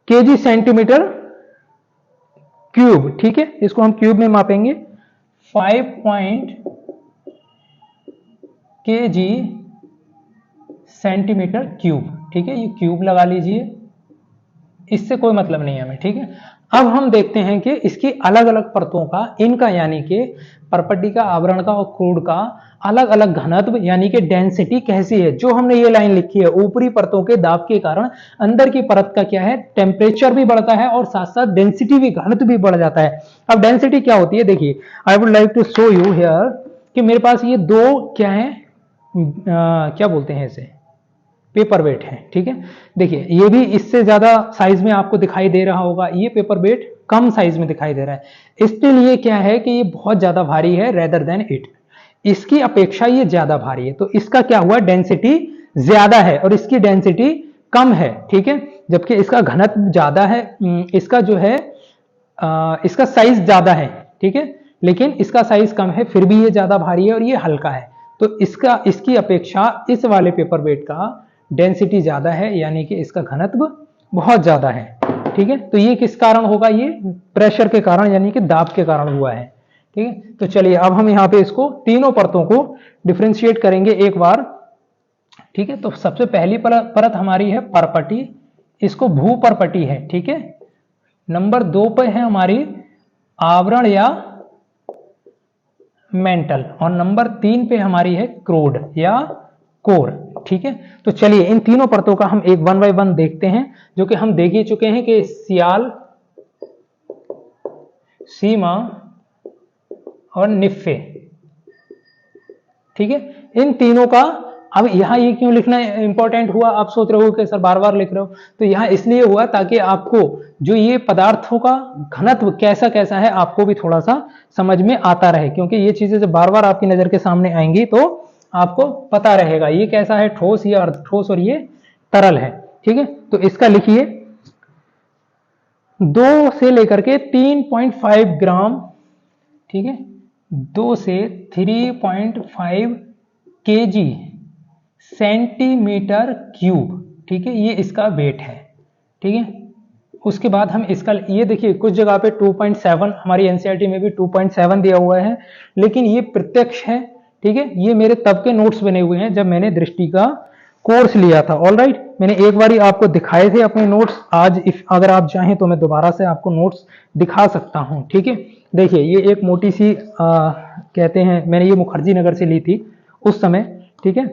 केजी सेंटीमीटर क्यूब। ठीक है, इसको हम क्यूब में मापेंगे, 5 केजी सेंटीमीटर क्यूब। ठीक है, ये क्यूब लगा लीजिए, इससे कोई मतलब नहीं है हमें। ठीक है, अब हम देखते हैं कि इसकी अलग अलग परतों का, इनका यानी कि परपटी का, आवरण का और क्रूड का अलग अलग घनत्व यानी कि डेंसिटी कैसी है। जो हमने ये लाइन लिखी है, ऊपरी परतों के दाब के कारण अंदर की परत का क्या है, टेम्परेचर भी बढ़ता है और साथ साथ डेंसिटी भी, घनत्व भी बढ़ जाता है। अब डेंसिटी क्या होती है, देखिए I would like to show you here कि मेरे पास ये दो क्या है, क्या बोलते हैं इसे, पेपर वेट है। ठीक है, देखिए ये भी इससे ज्यादा साइज में आपको दिखाई दे रहा होगा, ये पेपर वेट कम साइज में दिखाई दे रहा है। इसके लिए क्या है कि ये बहुत ज्यादा भारी है रेदर देन इट, इसकी अपेक्षा ये ज्यादा भारी है, तो इसका क्या हुआ, डेंसिटी ज्यादा है और इसकी डेंसिटी कम है। ठीक है, जबकि इसका घनत्व ज्यादा है, इसका जो है इसका साइज ज्यादा है। ठीक है, लेकिन इसका साइज कम है, फिर भी ये ज्यादा भारी है और ये हल्का है। तो इसकी अपेक्षा इस वाले पेपर वेट का डेंसिटी ज्यादा है, यानी कि इसका घनत्व बहुत ज्यादा है। ठीक है। तो ये किस कारण होगा, ये प्रेशर के कारण यानी कि दाब के कारण हुआ है। ठीक है, तो चलिए अब हम यहाँ पे इसको तीनों परतों को डिफ्रेंशिएट करेंगे एक बार। ठीक है, तो सबसे पहली परत हमारी है परपटी, इसको भूपरपटी है। ठीक है, नंबर 2 पे है हमारी आवरण या मेंटल, और नंबर 3 पे हमारी है क्रोड या कोर। ठीक है, तो चलिए इन तीनों परतों का हम एक 1 बाय 1 देखते हैं, जो कि हम देख ही चुके हैं कि सियाल, सीमा और निफ्फे। ठीक है, इन तीनों का अब यहां ये क्यों लिखना इंपॉर्टेंट हुआ, आप सोच रहे हो कि सर बार बार लिख रहे हो, तो यहां इसलिए हुआ ताकि आपको जो ये पदार्थों का घनत्व कैसा कैसा है आपको भी थोड़ा सा समझ में आता रहे, क्योंकि ये चीजें जब बार बार आपकी नजर के सामने आएंगी तो आपको पता रहेगा ये कैसा है, ठोस या अर्धठोस और ये तरल है। ठीक है, तो इसका लिखिए 2 से लेकर के 3.5 ग्राम, ठीक है, 2 से 3.5 केजी सेंटीमीटर क्यूब। ठीक है, ये इसका वेट है। ठीक है, उसके बाद हम इसका ये देखिए कुछ जगह पे 2.7, हमारी एनसीईआरटी में भी 2.7 दिया हुआ है, लेकिन ये प्रत्यक्ष है। ठीक है, ये मेरे तब के नोट्स बने हुए हैं जब मैंने दृष्टि का कोर्स लिया था। ऑल राइट, मैंने एक बार आपको दिखाए थे अपने नोट्स, आज अगर आप चाहें तो मैं दोबारा से आपको नोट्स दिखा सकता हूं। ठीक है, देखिए ये एक मोटी सी कहते हैं, मैंने ये मुखर्जी नगर से ली थी उस समय। ठीक है,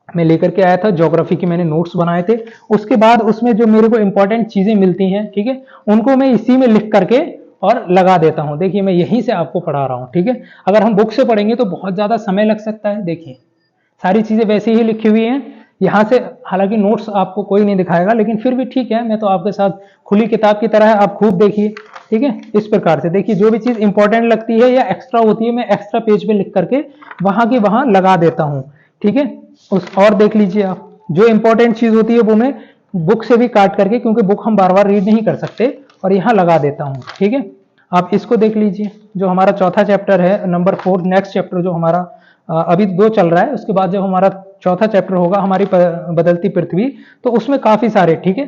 मैं लेकर के आया था, ज्योग्राफी के मैंने नोट्स बनाए थे। उसके बाद उसमें जो मेरे को इंपॉर्टेंट चीजें मिलती हैं, ठीक है, उनको मैं इसी में लिख करके और लगा देता हूं। देखिए मैं यहीं से आपको पढ़ा रहा हूं। ठीक है, अगर हम बुक से पढ़ेंगे तो बहुत ज्यादा समय लग सकता है। देखिए सारी चीजें वैसे ही लिखी हुई हैं यहाँ से, हालांकि नोट्स आपको कोई नहीं दिखाएगा, लेकिन फिर भी ठीक है, मैं तो आपके साथ खुली किताब की तरह है, आप खूब देखिए। ठीक है, इस प्रकार से देखिए जो भी चीज इंपॉर्टेंट लगती है या एक्स्ट्रा होती है मैं एक्स्ट्रा पेज पे लिख करके वहां की वहां लगा देता हूं। ठीक है, और देख लीजिए आप, जो इंपॉर्टेंट चीज होती है वो मैं बुक से भी काट करके, क्योंकि बुक हम बार बार रीड नहीं कर सकते, और यहाँ लगा देता हूँ। ठीक है, आप इसको देख लीजिए, जो हमारा चौथा चैप्टर है, नंबर 4, नेक्स्ट चैप्टर जो हमारा अभी 2 चल रहा है, उसके बाद जब हमारा चौथा चैप्टर होगा हमारी बदलती पृथ्वी, तो उसमें काफी सारे, ठीक है,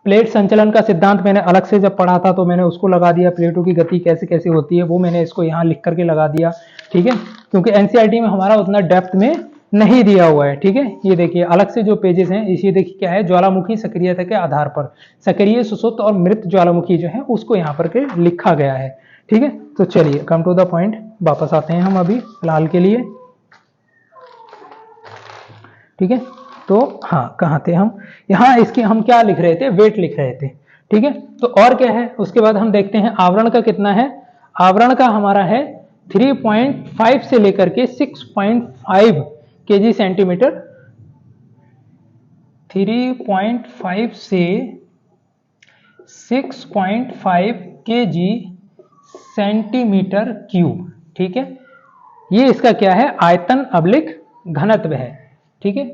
प्लेट संचलन का सिद्धांत मैंने अलग से जब पढ़ा था तो मैंने उसको लगा दिया, प्लेटों की गति कैसे कैसे होती है वो मैंने इसको यहाँ लिख करके लगा दिया। ठीक है, क्योंकि एनसीईआरटी में हमारा उतना डेप्थ में नहीं दिया हुआ है। ठीक है, ये देखिए अलग से जो पेजेस हैं, इसे देखिए क्या है, ज्वालामुखी सक्रियता के आधार पर सक्रिय, सुसुप्त और मृत ज्वालामुखी जो है उसको यहाँ पर के लिखा गया है। ठीक है, तो चलिए कम टू द पॉइंट वापस आते हैं हम अभी फिलहाल के लिए। ठीक है, तो हाँ कहाँ थे हम, यहाँ इसके हम क्या लिख रहे थे, वेट लिख रहे थे। ठीक है, तो और क्या है, उसके बाद हम देखते हैं आवरण का कितना है। आवरण का हमारा है 3.5 से लेकर के 6.5 केजी सेंटीमीटर, 3.5 से 6.5 केजी सेंटीमीटर क्यूब। ठीक है, ये इसका क्या है, आयतन अब्लिक घनत्व है। ठीक है,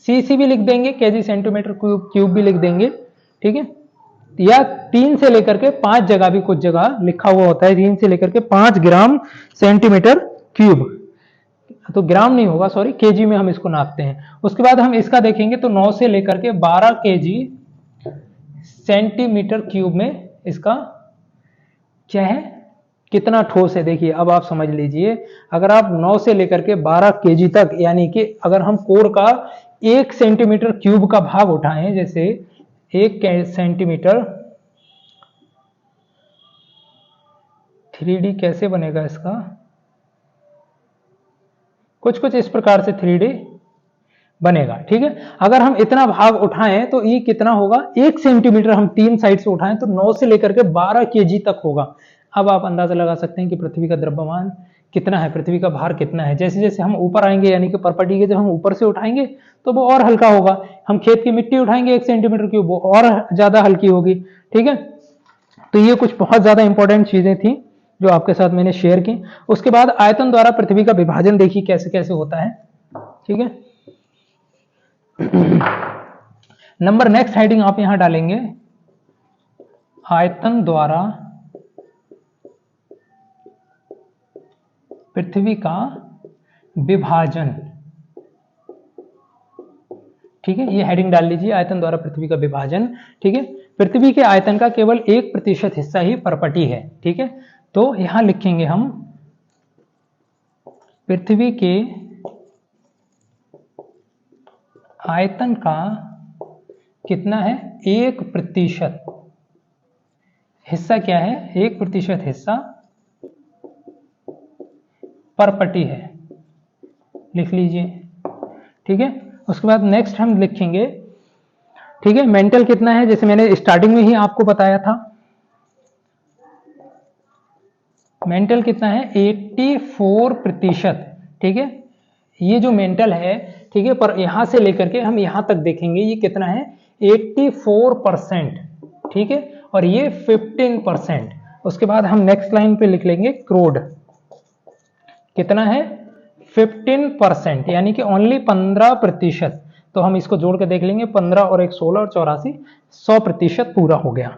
सीसी भी लिख देंगे, केजी सेंटीमीटर क्यूब भी लिख देंगे। ठीक है, या 3 से लेकर के 5 जगह भी कुछ जगह लिखा हुआ होता है, 3 से लेकर के 5 ग्राम सेंटीमीटर क्यूब, तो ग्राम नहीं होगा, सॉरी, केजी में हम इसको नापते हैं। उसके बाद हम इसका देखेंगे तो 9 से लेकर के 12 केजी सेंटीमीटर क्यूब में इसका क्या है, कितना ठोस है। देखिए अब आप समझ लीजिए, अगर आप 9 से लेकर के 12 केजी तक, यानी कि अगर हम कोर का 1 सेंटीमीटर क्यूब का भाग उठाएं, जैसे 1 सेंटीमीटर, 3D कैसे बनेगा इसका, कुछ इस प्रकार से 3D बनेगा। ठीक है, अगर हम इतना भाग उठाएं तो ये कितना होगा, 1 सेंटीमीटर हम 3 साइड से उठाएं तो 9 से लेकर के 12 केजी तक होगा। अब आप अंदाजा लगा सकते हैं कि पृथ्वी का द्रव्यमान कितना है, पृथ्वी का भार कितना है। जैसे जैसे हम ऊपर आएंगे, यानी कि परपटी के जब हम ऊपर से उठाएंगे तो वो और हल्का होगा। हम खेत की मिट्टी उठाएंगे 1 सेंटीमीटर की, वो और ज्यादा हल्की होगी। ठीक है, तो ये कुछ बहुत ज्यादा इंपॉर्टेंट चीजें थी जो आपके साथ मैंने शेयर की। उसके बाद आयतन द्वारा पृथ्वी का विभाजन देखिए कैसे कैसे होता है। ठीक है, नंबर नेक्स्ट हेडिंग आप यहां डालेंगे, आयतन द्वारा पृथ्वी का विभाजन। ठीक है, ये हेडिंग डाल लीजिए, आयतन द्वारा पृथ्वी का विभाजन। ठीक है, पृथ्वी के आयतन का केवल 1% हिस्सा ही पर्पटी है। ठीक है, तो यहां लिखेंगे हम पृथ्वी के आयतन का कितना है, 1% हिस्सा क्या है, 1% हिस्सा पर्पटी है, लिख लीजिए। ठीक है, उसके बाद नेक्स्ट हम लिखेंगे, ठीक है, मेंटल कितना है, जैसे मैंने स्टार्टिंग में ही आपको बताया था, मेंटल कितना है 84%। ठीक है, ये जो मेंटल है, ठीक है, पर यहां से लेकर के हम यहां तक देखेंगे ये कितना है 84%। ठीक है, और ये 15%। उसके बाद हम नेक्स्ट लाइन पे लिख लेंगे क्रोड कितना है 15%, यानी कि ओनली 15%। तो हम इसको जोड़ के देख लेंगे, 15 और 1 16 और 84 100% पूरा हो गया।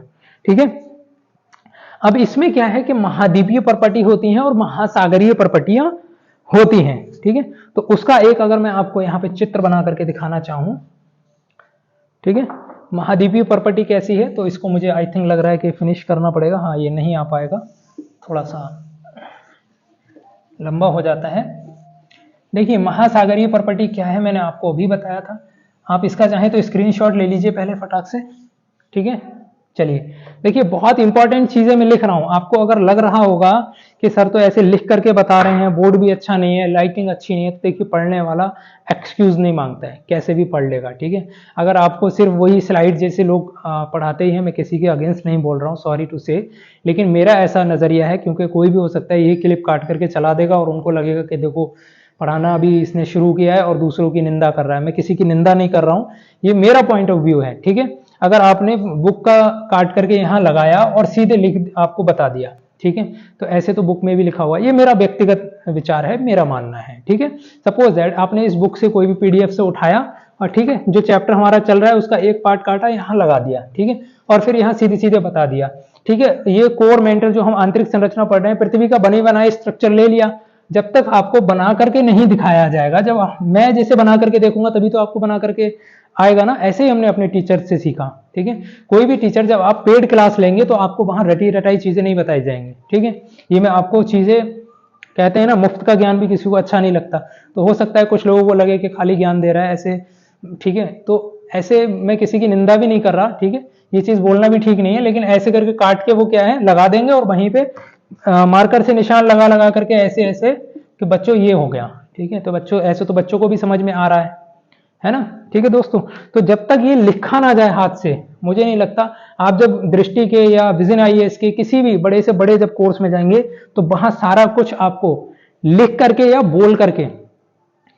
ठीक है, अब इसमें क्या है कि महाद्वीपीय पर्पटी होती हैं और महासागरीय पर्पटियां होती हैं। ठीक है, तो उसका एक अगर मैं आपको यहां पे चित्र बना करके दिखाना चाहूं, ठीक है, महाद्वीपीय पर्पटी कैसी है, तो इसको मुझे आई थिंक लग रहा है कि फिनिश करना पड़ेगा। हाँ, ये नहीं आ पाएगा, थोड़ा सा लंबा हो जाता है। देखिए महासागरीय पर्पटी क्या है, मैंने आपको अभी बताया था। आप इसका चाहें तो स्क्रीनशॉट ले लीजिए पहले फटाक से। ठीक है, चलिए देखिए बहुत इंपॉर्टेंट चीजें मैं लिख रहा हूं। आपको अगर लग रहा होगा कि सर तो ऐसे लिख करके बता रहे हैं, बोर्ड भी अच्छा नहीं है, लाइटिंग अच्छी नहीं है, तो देखिए पढ़ने वाला एक्सक्यूज नहीं मांगता है, कैसे भी पढ़ लेगा। ठीक है, अगर आपको सिर्फ वही स्लाइड जैसे लोग पढ़ाते ही हैं, मैं किसी के अगेंस्ट नहीं बोल रहा हूँ, सॉरी टू से, लेकिन मेरा ऐसा नजरिया है, क्योंकि कोई भी हो सकता है ये क्लिप काट करके चला देगा और उनको लगेगा कि देखो पढ़ाना अभी इसने शुरू किया है और दूसरों की निंदा कर रहा है। मैं किसी की निंदा नहीं कर रहा हूँ, ये मेरा पॉइंट ऑफ व्यू है। ठीक है, अगर आपने बुक का काट करके यहाँ लगाया और सीधे लिख आपको बता दिया, ठीक है, तो ऐसे तो बुक में भी लिखा हुआ है, ये मेरा व्यक्तिगत विचार है, मेरा मानना है। ठीक है, सपोज दैट आपने इस बुक से कोई भी पीडीएफ से उठाया और ठीक है जो चैप्टर हमारा चल रहा है उसका एक पार्ट काटा यहाँ लगा दिया, ठीक है, और फिर यहाँ सीधे सीधे बता दिया। ठीक है, ये कोर मेंटल जो हम आंतरिक संरचना पढ़ रहे हैं, पृथ्वी का बने बनाए स्ट्रक्चर ले लिया। जब तक आपको बना करके नहीं दिखाया जाएगा, जब मैं जैसे बना करके देखूंगा तभी तो आपको बना करके आएगा ना। ऐसे ही हमने अपने टीचर से सीखा। ठीक है, कोई भी टीचर जब आप पेड क्लास लेंगे तो आपको वहां रटी रटाई चीजें नहीं बताई जाएंगी। ठीक है, ये मैं आपको चीजें कहते हैं ना, मुफ्त का ज्ञान भी किसी को अच्छा नहीं लगता, तो हो सकता है कुछ लोगों को लगे कि खाली ज्ञान दे रहा है ऐसे। ठीक है, तो ऐसे मैं किसी की निंदा भी नहीं कर रहा। ठीक है, ये चीज बोलना भी ठीक नहीं है, लेकिन ऐसे करके काट के वो क्या है लगा देंगे और वहीं पे मार्कर से निशान लगा लगा करके ऐसे ऐसे कि बच्चों ये हो गया। ठीक है, तो बच्चों ऐसे तो बच्चों को भी समझ में आ रहा है ना। ठीक है दोस्तों, तो जब तक ये लिखा ना जाए हाथ से, मुझे नहीं लगता आप जब दृष्टि के या विजन आईएएस के किसी भी बड़े से बड़े जब कोर्स में जाएंगे तो वहां सारा कुछ आपको लिख करके या बोल करके,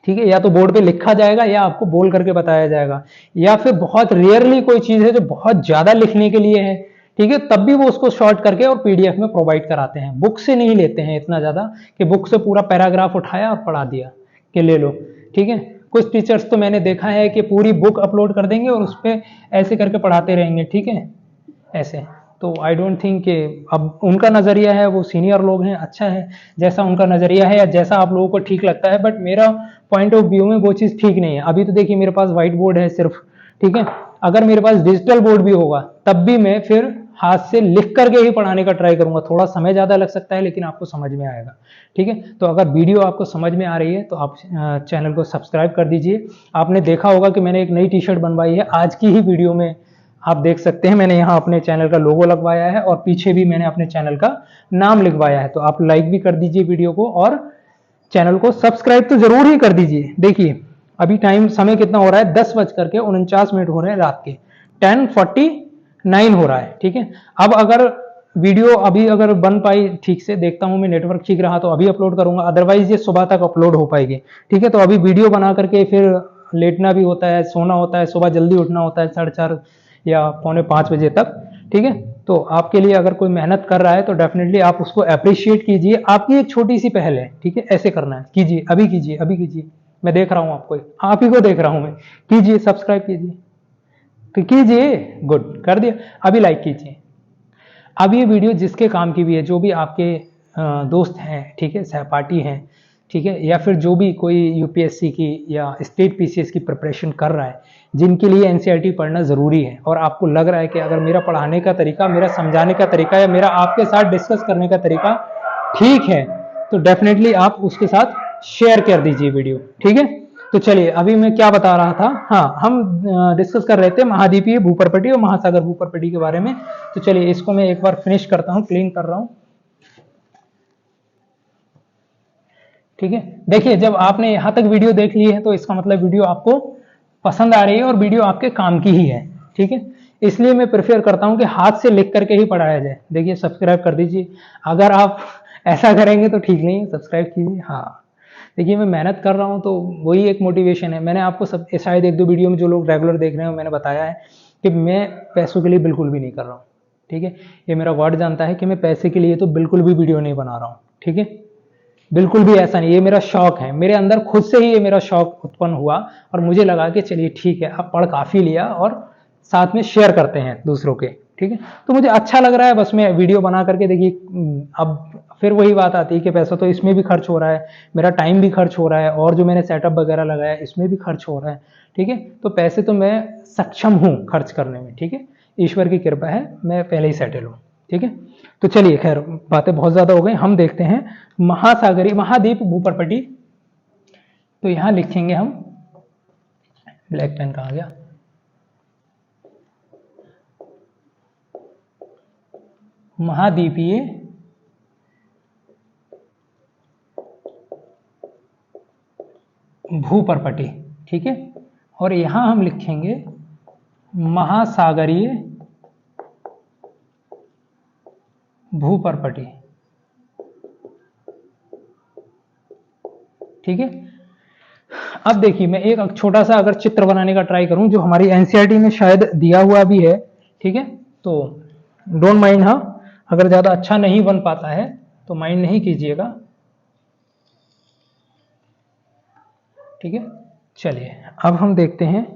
ठीक है, या तो बोर्ड पे लिखा जाएगा या आपको बोल करके बताया जाएगा, या फिर बहुत रेयरली कोई चीज है जो बहुत ज्यादा लिखने के लिए है, ठीक है, तब भी वो उसको शॉर्ट करके और पीडीएफ में प्रोवाइड कराते हैं। बुक से नहीं लेते हैं इतना ज्यादा कि बुक से पूरा पैराग्राफ उठाया और पढ़ा दिया कि ले लो। ठीक है, कुछ टीचर्स तो मैंने देखा है कि पूरी बुक अपलोड कर देंगे और उस पर ऐसे करके पढ़ाते रहेंगे। ठीक है, ऐसे तो आई डोंट थिंक कि अब उनका नजरिया है, वो सीनियर लोग हैं, अच्छा है जैसा उनका नजरिया है या जैसा आप लोगों को ठीक लगता है, बट मेरा पॉइंट ऑफ व्यू में वो चीज ठीक नहीं है। अभी तो देखिए मेरे पास व्हाइट बोर्ड है सिर्फ। ठीक है, अगर मेरे पास डिजिटल बोर्ड भी होगा तब भी मैं फिर हाथ से लिख करके ही पढ़ाने का ट्राई करूंगा। थोड़ा समय ज्यादा लग सकता है लेकिन आपको समझ में आएगा। ठीक है, तो अगर वीडियो आपको समझ में आ रही है तो आप चैनल को सब्सक्राइब कर दीजिए। आपने देखा होगा कि मैंने एक नई टी शर्ट बनवाई है, आज की ही वीडियो में आप देख सकते हैं। मैंने यहाँ अपने चैनल का लोगो लगवाया है और पीछे भी मैंने अपने चैनल का नाम लिखवाया है, तो आप लाइक भी कर दीजिए वीडियो को और चैनल को सब्सक्राइब तो जरूर ही कर दीजिए। देखिए अभी टाइम समय कितना हो रहा है, 10:49 हो रहे हैं रात के, 10:49 हो रहा है। ठीक है, अब अगर वीडियो अभी अगर बन पाई ठीक से, देखता हूं मैं नेटवर्क ठीक रहा तो अभी अपलोड करूंगा, अदरवाइज ये सुबह तक अपलोड हो पाएगी। ठीक है, तो अभी वीडियो बना करके फिर लेटना भी होता है, सोना होता है, सुबह जल्दी उठना होता है 4:30 या 4:45 बजे तक। ठीक है, तो आपके लिए अगर कोई मेहनत कर रहा है तो डेफिनेटली आप उसको अप्रिशिएट कीजिए। आपकी एक छोटी सी पहल है। ठीक है, ऐसे करना है, कीजिए, अभी कीजिए, अभी कीजिए। मैं देख रहा हूं आपको, आप ही को देख रहा हूं मैं, कीजिए, सब्सक्राइब कीजिए, तो कीजिए, गुड कर दिया, अभी लाइक कीजिए। अब ये वीडियो जिसके काम की भी है, जो भी आपके दोस्त हैं, ठीक है, सहपाठी हैं, ठीक है, या फिर जो भी कोई यूपीएससी की या स्टेट पीसीएस की प्रिपरेशन कर रहा है, जिनके लिए एनसीईआरटी पढ़ना ज़रूरी है, और आपको लग रहा है कि अगर मेरा पढ़ाने का तरीका, मेरा समझाने का तरीका या मेरा आपके साथ डिस्कस करने का तरीका ठीक है, तो डेफिनेटली आप उसके साथ शेयर कर दीजिए वीडियो। ठीक है, तो चलिए अभी मैं क्या बता रहा था, हाँ हम डिस्कस कर रहे थे महाद्वीपीय भूपर्पटी और महासागर भूपर्पटी के बारे में। तो चलिए इसको मैं एक बार फिनिश करता हूँ, क्लीन कर रहा हूँ। ठीक है, देखिए जब आपने यहां तक वीडियो देख ली है तो इसका मतलब वीडियो आपको पसंद आ रही है और वीडियो आपके काम की ही है। ठीक है, इसलिए मैं प्रेफर करता हूं कि हाथ से लिख करके ही पढ़ाया जाए। देखिए सब्सक्राइब कर दीजिए, अगर आप ऐसा करेंगे तो ठीक नहीं है, सब्सक्राइब कीजिए। हाँ देखिए मैं मेहनत कर रहा हूं तो वही एक मोटिवेशन है। मैंने आपको सब शायद एक दो वीडियो में जो लोग रेगुलर देख रहे हो मैंने बताया है कि मैं पैसों के लिए बिल्कुल भी नहीं कर रहा हूँ। ठीक है, ये मेरा वर्ड जानता है कि मैं पैसे के लिए तो बिल्कुल भी वीडियो नहीं बना रहा हूँ। ठीक है, बिल्कुल भी ऐसा नहीं, ये मेरा शौक है, मेरे अंदर खुद से ही ये मेरा शौक उत्पन्न हुआ और मुझे लगा कि चलिए ठीक है, अब पढ़ काफी लिया और साथ में शेयर करते हैं दूसरों के। ठीक है, तो मुझे अच्छा लग रहा है, बस मैं वीडियो बना करके देखिए। अब फिर वही बात आती है कि पैसा तो इसमें भी खर्च हो रहा है, मेरा टाइम भी खर्च हो रहा है, और जो मैंने सेटअप वगैरह लगाया इसमें भी खर्च हो रहा है। ठीक है, तो पैसे तो मैं सक्षम हूँ खर्च करने में। ठीक है, ईश्वर की कृपा है, मैं पहले ही सेटल हूँ। ठीक है, तो चलिए खैर बातें बहुत ज्यादा हो गई, हम देखते हैं महासागरीय महाद्वीप भूपर्पटी। तो यहां लिखेंगे हम, ब्लैक पेन कहां गया, महाद्वीपीय भूपर्पटी। ठीक है, और यहां हम लिखेंगे महासागरीय भूपर्पटी। ठीक है, अब देखिए मैं एक छोटा सा अगर चित्र बनाने का ट्राई करूं जो हमारी एनसीईआरटी में शायद दिया हुआ भी है। ठीक है, तो डोंट माइंड, हाँ अगर ज्यादा अच्छा नहीं बन पाता है तो माइंड नहीं कीजिएगा। ठीक है, चलिए अब हम देखते हैं,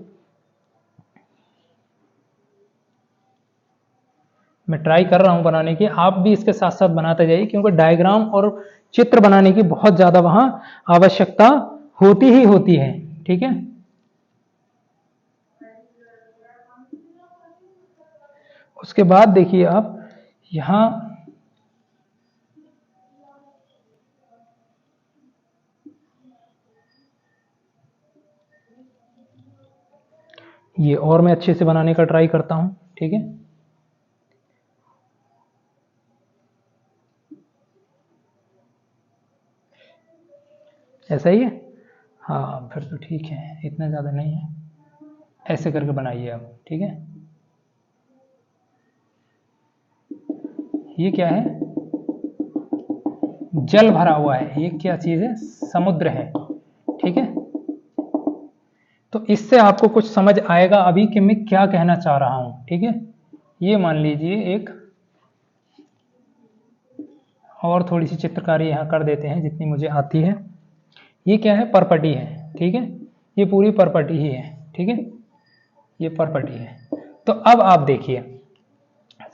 मैं ट्राई कर रहा हूं बनाने की, आप भी इसके साथ साथ बनाते जाइए क्योंकि डायग्राम और चित्र बनाने की बहुत ज्यादा वहां आवश्यकता होती ही होती है। ठीक है, उसके बाद देखिए आप यहां ये और मैं अच्छे से बनाने का ट्राई करता हूं। ठीक है, ऐसा ही है, हाँ फिर तो ठीक है, इतना ज़्यादा नहीं है, ऐसे करके बनाइए आप। ठीक है, ये क्या है, जल भरा हुआ है, ये क्या चीज़ है, समुद्र है। ठीक है, तो इससे आपको कुछ समझ आएगा अभी कि मैं क्या कहना चाह रहा हूं। ठीक है, ये मान लीजिए एक और थोड़ी सी चित्रकारी यहां कर देते हैं जितनी मुझे आती है। ये क्या है, परपटी है। ठीक है, ये पूरी परपटी ही है। ठीक है, ये परपटी है। तो अब आप देखिए,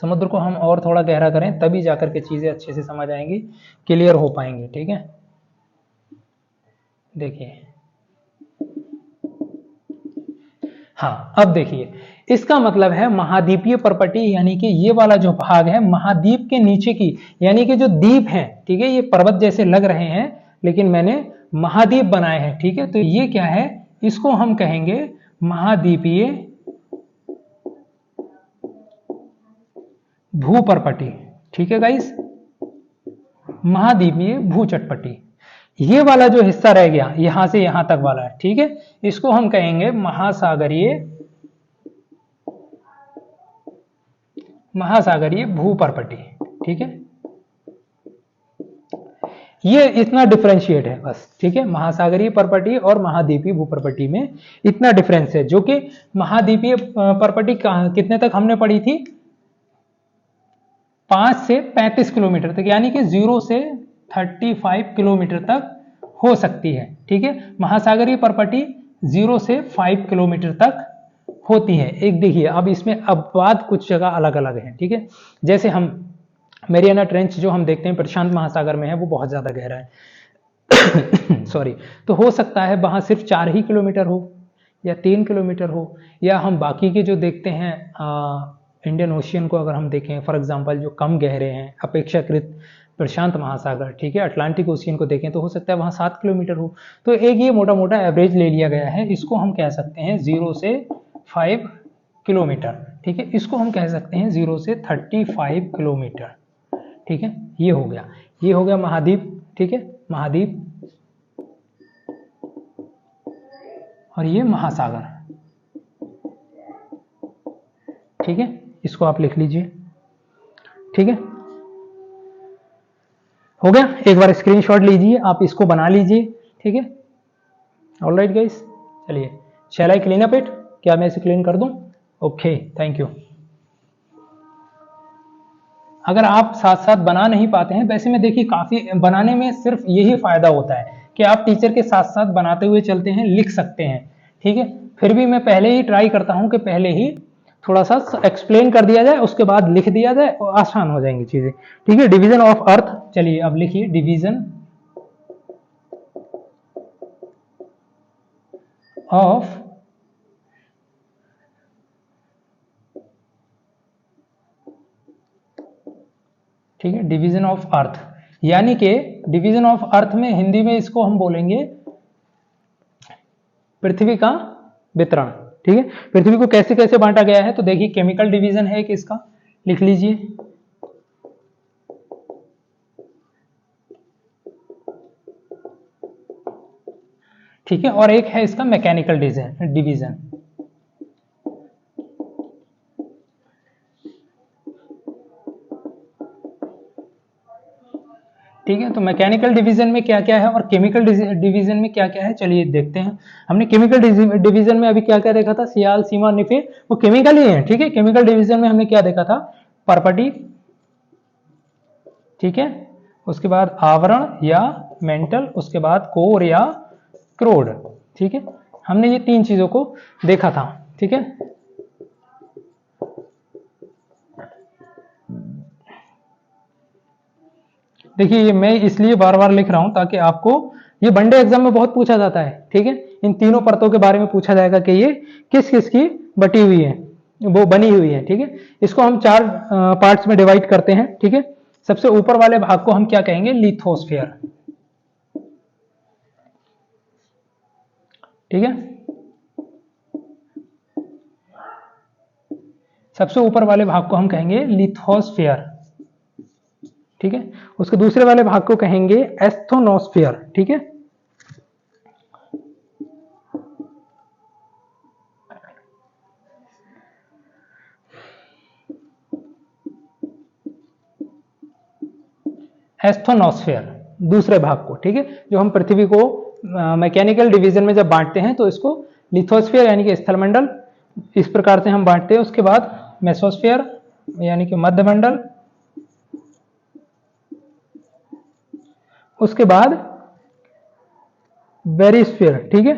समुद्र को हम और थोड़ा गहरा करें तभी जाकर के चीजें अच्छे से समझ आएंगी, क्लियर हो पाएंगी। ठीक है, देखिए, हाँ अब देखिए, इसका मतलब है महाद्वीपीय परपटी, यानी कि ये वाला जो भाग है महाद्वीप के नीचे की, यानी कि जो द्वीप है। ठीक है, ये पर्वत जैसे लग रहे हैं लेकिन मैंने महाद्वीप बनाए हैं। ठीक है, तो ये क्या है, इसको हम कहेंगे महाद्वीपीय भूपर्पटी। ठीक है गाइस, महाद्वीपीय भूचटपटी। ये वाला जो हिस्सा रह गया यहां से यहां तक वाला है, ठीक है, इसको हम कहेंगे महासागरीय भूपर्पटी। ठीक है, ये इतना डिफरेंशिएट है बस। ठीक है, महासागरीय परपटी और महाद्वीपीय भूपर्पटी में इतना डिफरेंस है, जो कि महाद्वीपीय परपटी कितने तक हमने पढ़ी थी, 5 से 35 किलोमीटर तक, यानी कि 0 से 35 किलोमीटर तक हो सकती है। ठीक है, महासागरीय परपटी 0 से 5 किलोमीटर तक होती है। एक देखिए, अब इसमें अपवाद कुछ जगह अलग अलग है। ठीक है, जैसे हम मेरियाना ट्रेंच जो हम देखते हैं प्रशांत महासागर में है, वो बहुत ज्यादा गहरा है। सॉरी, तो हो सकता है वहां सिर्फ 4 ही किलोमीटर हो या 3 किलोमीटर हो, या हम बाकी के जो देखते हैं इंडियन ओशियन को अगर हम देखें फॉर एग्जांपल, जो कम गहरे हैं अपेक्षाकृत प्रशांत महासागर, ठीक है, अटलांटिक ओशियन को देखें तो हो सकता है वहां 7 किलोमीटर हो। तो एक ये मोटा मोटा एवरेज ले लिया गया है, इसको हम कह सकते हैं 0 से 5 किलोमीटर, ठीक है, इसको हम कह सकते हैं 0 से 35 किलोमीटर, ठीक है। ये हो गया, ये हो गया महाद्वीप, ठीक है, महाद्वीप, और ये महासागर, ठीक है, इसको आप लिख लीजिए, ठीक है, हो गया। एक बार स्क्रीनशॉट लीजिए, आप इसको बना लीजिए, ठीक है। ऑलराइट गाइस, चलिए, शैल आई क्लीन अप इट, क्या मैं इसे क्लीन कर दूं? Okay, thank you. अगर आप साथ साथ बना नहीं पाते हैं, वैसे में देखिए काफी बनाने में सिर्फ यही फायदा होता है कि आप टीचर के साथ साथ बनाते हुए चलते हैं, लिख सकते हैं, ठीक है। फिर भी मैं पहले ही ट्राई करता हूं कि पहले ही थोड़ा सा एक्सप्लेन कर दिया जाए, उसके बाद लिख दिया जाए और आसान हो जाएंगी चीजें, ठीक है। डिवीजन ऑफ अर्थ, चलिए अब लिखिए डिवीजन ऑफ ठीक है, डिवीजन ऑफ अर्थ, यानी कि डिवीजन ऑफ अर्थ में हिंदी में इसको हम बोलेंगे पृथ्वी का वितरण, ठीक है। पृथ्वी को कैसे कैसे बांटा गया है, तो देखिए केमिकल डिवीजन है कि इसका, लिख लीजिए, ठीक है, और एक है इसका मैकेनिकल डिवीजन, ठीक है। तो मैकेनिकल डिवीजन में क्या क्या है और केमिकल डिवीजन में क्या क्या है, चलिए देखते हैं। हमने केमिकल डिवीजन में अभी क्या क्या देखा था, सियाल, सीमा, निफे, वो केमिकल ही है, ठीक है। केमिकल डिवीजन में हमने क्या देखा था, पर्पटी, ठीक है, उसके बाद आवरण या मेंटल, उसके बाद कोर या क्रोड, ठीक है। हमने ये 3 चीजों को देखा था, ठीक है। देखिए ये मैं इसलिए बार बार लिख रहा हूं ताकि आपको, ये वनडे एग्जाम में बहुत पूछा जाता है, ठीक है। इन तीनों परतों के बारे में पूछा जाएगा कि ये किस किस की बटी हुई है, वो बनी हुई है, ठीक है। इसको हम 4 पार्ट्स में डिवाइड करते हैं, ठीक है। सबसे ऊपर वाले भाग को हम क्या कहेंगे, लिथोस्फीयर, ठीक है। सबसे ऊपर वाले भाग को हम कहेंगे लिथोस्फीयर, ठीक है। उसके दूसरे वाले भाग को कहेंगे एस्थोनोस्फीयर, ठीक है। एस्थोनोस्फीयर दूसरे भाग को, ठीक है। जो हम पृथ्वी को मैकेनिकल डिवीजन में जब बांटते हैं तो इसको लिथोस्फीयर यानी कि स्थलमंडल, इस प्रकार से हम बांटते हैं। उसके बाद मेसोस्फीयर यानी कि मध्यमंडल, उसके बाद बेरिस्फीयर, ठीक है।